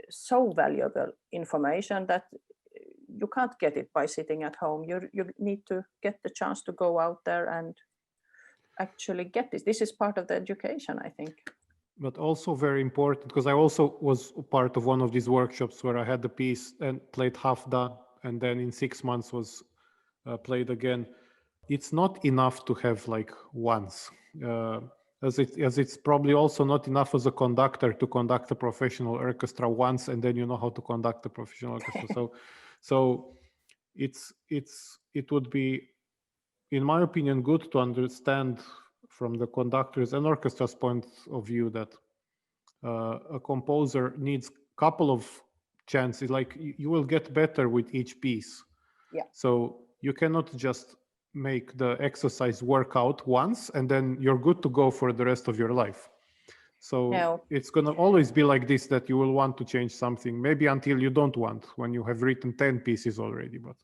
so valuable information that you can't get it by sitting at home. You need to get the chance to go out there and actually get this. This is part of the education, I think. But also very important, because I also was part of one of these workshops where I had the piece and played half done, and then in 6 months was played again. It's not enough to have like once, as it's probably also not enough as a conductor to conduct a professional orchestra once and then you know how to conduct a professional orchestra. So it would be, in my opinion, good to understand from the conductor's and orchestra's point of view that a composer needs a couple of chances. Like you will get better with each piece. Yeah. So you cannot just make the exercise work out once and then you're good to go for the rest of your life. So no. It's going to always be like this, that you will want to change something, maybe until you don't want, when you have written 10 pieces already. But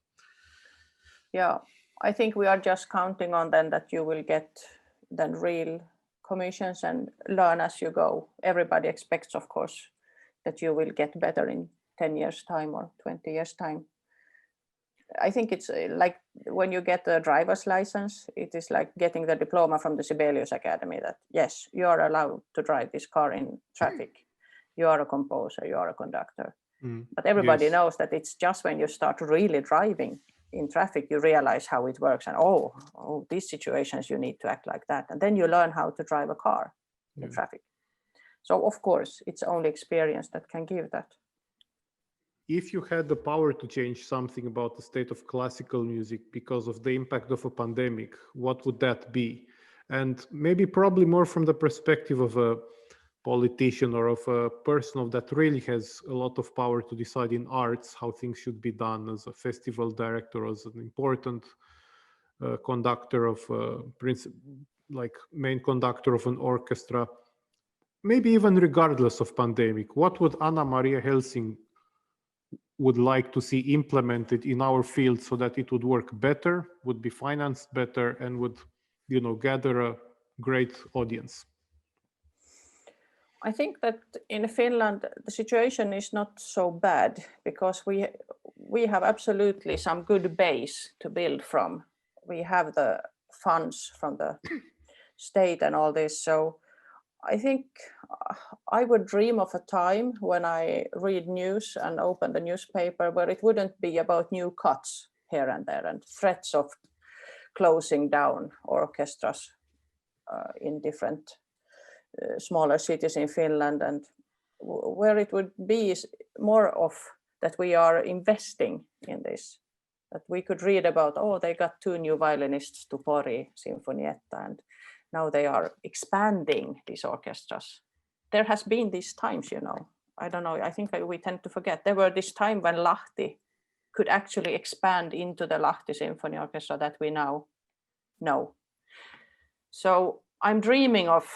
yeah, I think we are just counting on then that you will get then real commissions and learn as you go. Everybody expects, of course, that you will get better in 10 years time or 20 years time. I think it's like when you get a driver's license, it is like getting the diploma from the Sibelius Academy that yes, you are allowed to drive this car in traffic. You are a composer, you are a conductor. But everybody knows that it's just when you start really driving in traffic, you realize how it works, and oh, these situations you need to act like that. And then you learn how to drive a car in traffic. So of course, it's only experience that can give that. If you had the power to change something about the state of classical music because of the impact of a pandemic, what would that be? And maybe probably more from the perspective of a politician or of a person that really has a lot of power to decide in arts how things should be done, as a festival director, as an important conductor of like main conductor of an orchestra, maybe even regardless of pandemic. What would Anna-Maria Helsing would like to see implemented in our field so that it would work better, would be financed better, and would, you know, gather a great audience? I think that in Finland, the situation is not so bad because we have absolutely some good base to build from. We have the funds from the state and all this. So I think I would dream of a time when I read news and open the newspaper where it wouldn't be about new cuts here and there and threats of closing down orchestras in different smaller cities in Finland, and where it would be more of that we are investing in this, that we could read about, oh, they got 2 new violinists to Pori Sinfonietta, and now they are expanding these orchestras. There has been these times, you know, I don't know, I think we tend to forget. There were this time when Lahti could actually expand into the Lahti Symphony Orchestra that we now know. So I'm dreaming of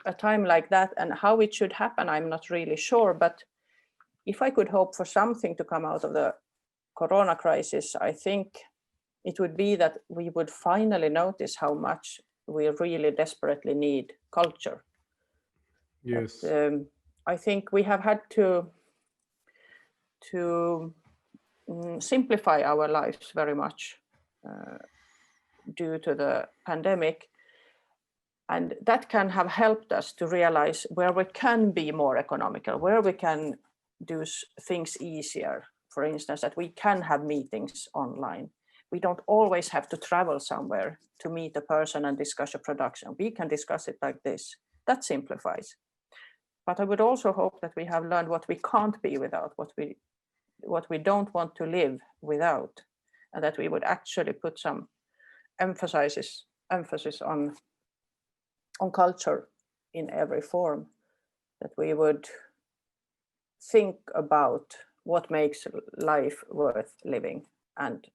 a time like that, and how it should happen, I'm not really sure. But if I could hope for something to come out of the Corona crisis, I think it would be that we would finally notice how much we really desperately need culture. Yes. But, I think we have had to simplify our lives very much due to the pandemic. And that can have helped us to realize where we can be more economical, where we can do things easier. For instance, that we can have meetings online. We don't always have to travel somewhere to meet a person and discuss a production. We can discuss it like this. That simplifies. But I would also hope that we have learned what we can't be without, what we don't want to live without, and that we would actually put some emphasis on culture in every form, that we would think about what makes life worth living and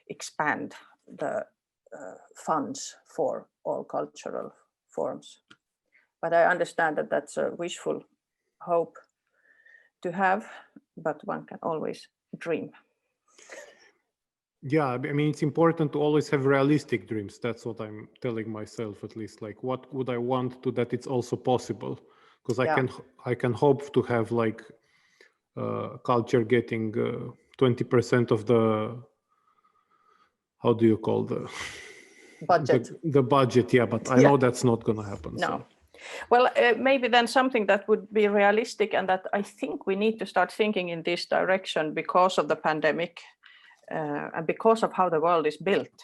expand the funds for all cultural forms. But I understand that that's a wishful hope to have, but one can always dream. Yeah, I mean, it's important to always have realistic dreams. That's what I'm telling myself, at least. Like, what would I want to that it's also possible? Because I can hope to have like culture getting 20% of the, how do you call the budget? The budget, yeah, but I know that's not going to happen. No. So. Well, maybe then something that would be realistic, and that I think we need to start thinking in this direction because of the pandemic. And because of how the world is built,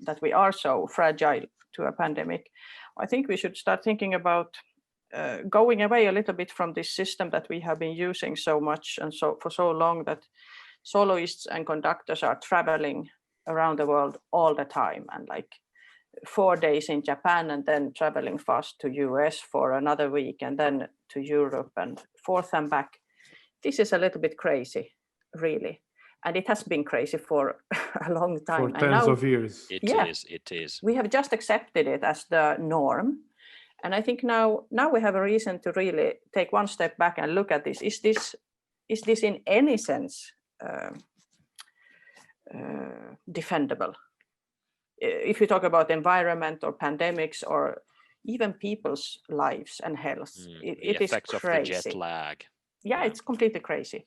that we are so fragile to a pandemic, I think we should start thinking about going away a little bit from this system that we have been using so much and so for so long, that soloists and conductors are traveling around the world all the time, and like 4 days in Japan and then traveling fast to US for another week and then to Europe and forth and back. This is a little bit crazy, really. And it has been crazy for a long time. For tens of years. It is. We have just accepted it as the norm. And I think now we have a reason to really take one step back and look at this. Is this in any sense defendable? If you talk about environment or pandemics or even people's lives and health, it is effects crazy. Of the jet lag. Yeah, it's completely crazy.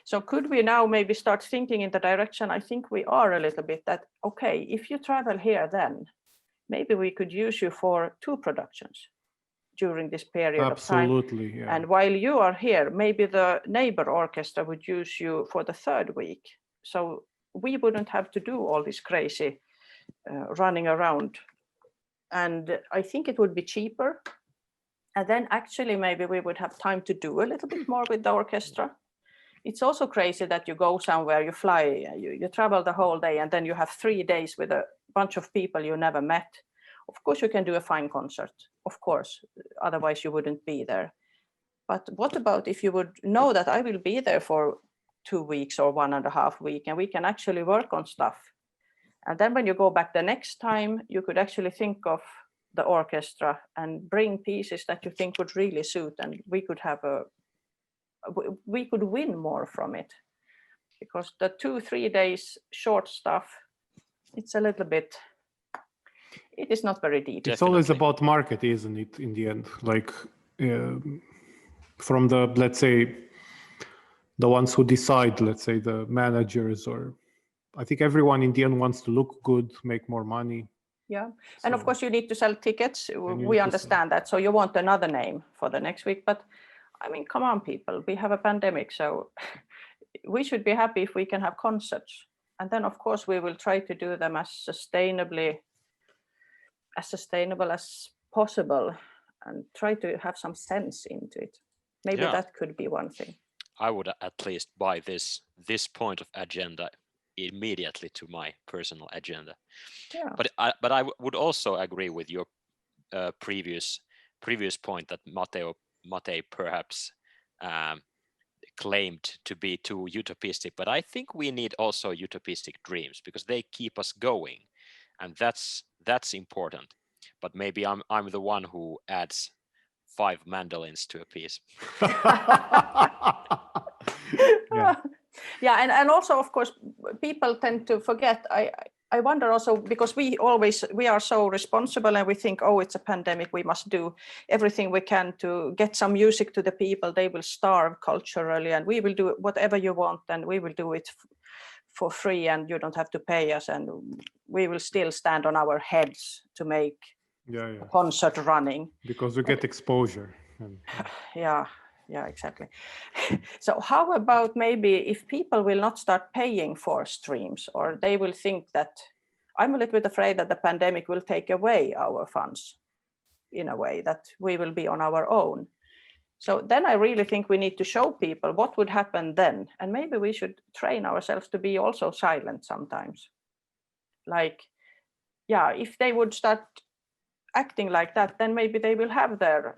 So could we now maybe start thinking in the direction, I think we are a little bit, that, okay, if you travel here, then maybe we could use you for 2 productions during this period of time. Absolutely, yeah. And while you are here, maybe the neighbor orchestra would use you for the 3rd week. So we wouldn't have to do all this crazy running around. And I think it would be cheaper. And then actually maybe we would have time to do a little bit more with the orchestra. It's also crazy that you go somewhere, you fly, you travel the whole day, and then you have 3 days with a bunch of people you never met. Of course, you can do a fine concert, of course, otherwise you wouldn't be there. But what about if you would know that I will be there for 2 weeks or 1.5 weeks, and we can actually work on stuff. And then when you go back the next time, you could actually think of the orchestra and bring pieces that you think would really suit, and we could win more from it, because the 2-3 days short stuff, it's a little bit, it is not very deep. It's always about market, isn't it, in the end? Like from the, let's say, the ones who decide, let's say the managers, or I think everyone in the end wants to look good, make more money. Yeah, and of course you need to sell tickets. We understand that. So you want another name for the next week, but I mean, come on, people, we have a pandemic, so we should be happy if we can have concerts. And then, of course, we will try to do them as sustainable as possible, and try to have some sense into it. Maybe that could be one thing. I would at least buy this point of agenda immediately to my personal agenda. Yeah. But I would also agree with your previous point that Matei perhaps claimed to be too utopistic, but I think we need also utopistic dreams, because they keep us going, and that's important. But maybe I'm the one who adds 5 mandolins to a piece. Yeah, and also, of course, people tend to forget. I wonder also, because we are so responsible, and we think, oh, it's a pandemic, we must do everything we can to get some music to the people. They will starve culturally, and we will do whatever you want, and we will do it for free, and you don't have to pay us, and we will still stand on our heads to make a concert running. Because we get exposure. Yeah, exactly. So how about maybe if people will not start paying for streams, or they will think that, I'm a little bit afraid that the pandemic will take away our funds in a way, that we will be on our own. So then I really think we need to show people what would happen then. And maybe we should train ourselves to be also silent sometimes. Like, if they would start acting like that, then maybe they will have their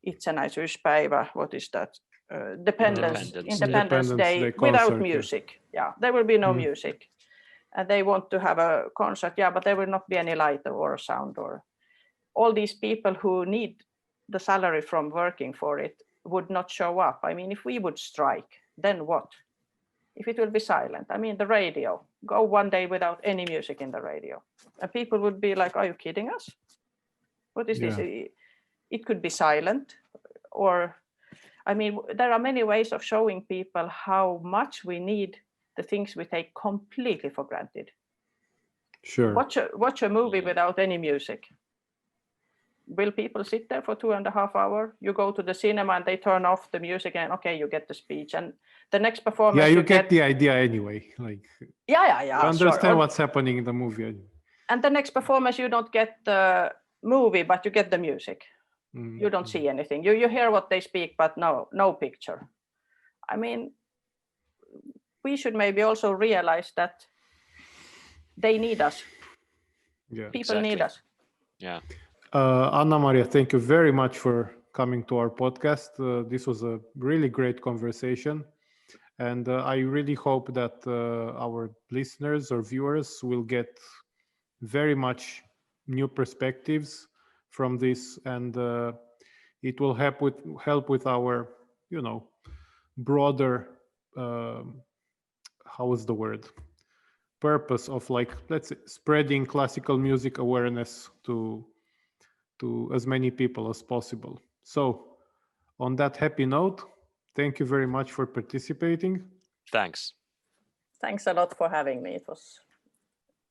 itsenäisyyspäivä, what is that? Independence Day without music. Yeah, there will be no music. And they want to have a concert, but there will not be any light or sound, all these people who need the salary from working for it would not show up. I mean, if we would strike, then what? If it will be silent, I mean, the radio, go one day without any music in the radio. And people would be like, are you kidding us? What is this? It could be silent. Or, I mean, there are many ways of showing people how much we need the things we take completely for granted. Sure. Watch a movie without any music. Will people sit there for 2.5 hours? You go to the cinema and they turn off the music and okay, you get the speech. And the next performance. Yeah, you get the idea anyway. Like, yeah. You understand sure. what's happening in the movie. And the next performance, you don't get the movie, but you get the music. Mm-hmm. You don't see anything. You hear what they speak, but no picture. I mean, we should maybe also realize that they need us. Yeah, people need us. Yeah. Anna-Maria, thank you very much for coming to our podcast. This was a really great conversation. And I really hope that our listeners or viewers will get very much new perspectives from this, and it will help with our, broader, how is the word? Purpose of, like, let's say, spreading classical music awareness to as many people as possible. So on that happy note, thank you very much for participating. Thanks. Thanks a lot for having me. It was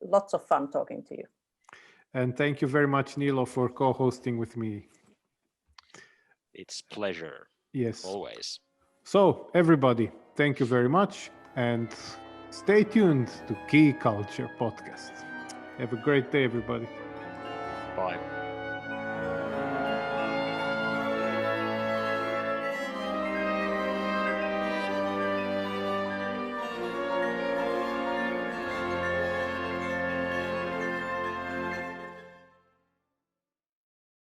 lots of fun talking to you. And thank you very much, Niilo, for co-hosting with me. It's pleasure. Yes. Always. So everybody, thank you very much, and stay tuned to Key Culture Podcast. Have a great day, everybody. Bye.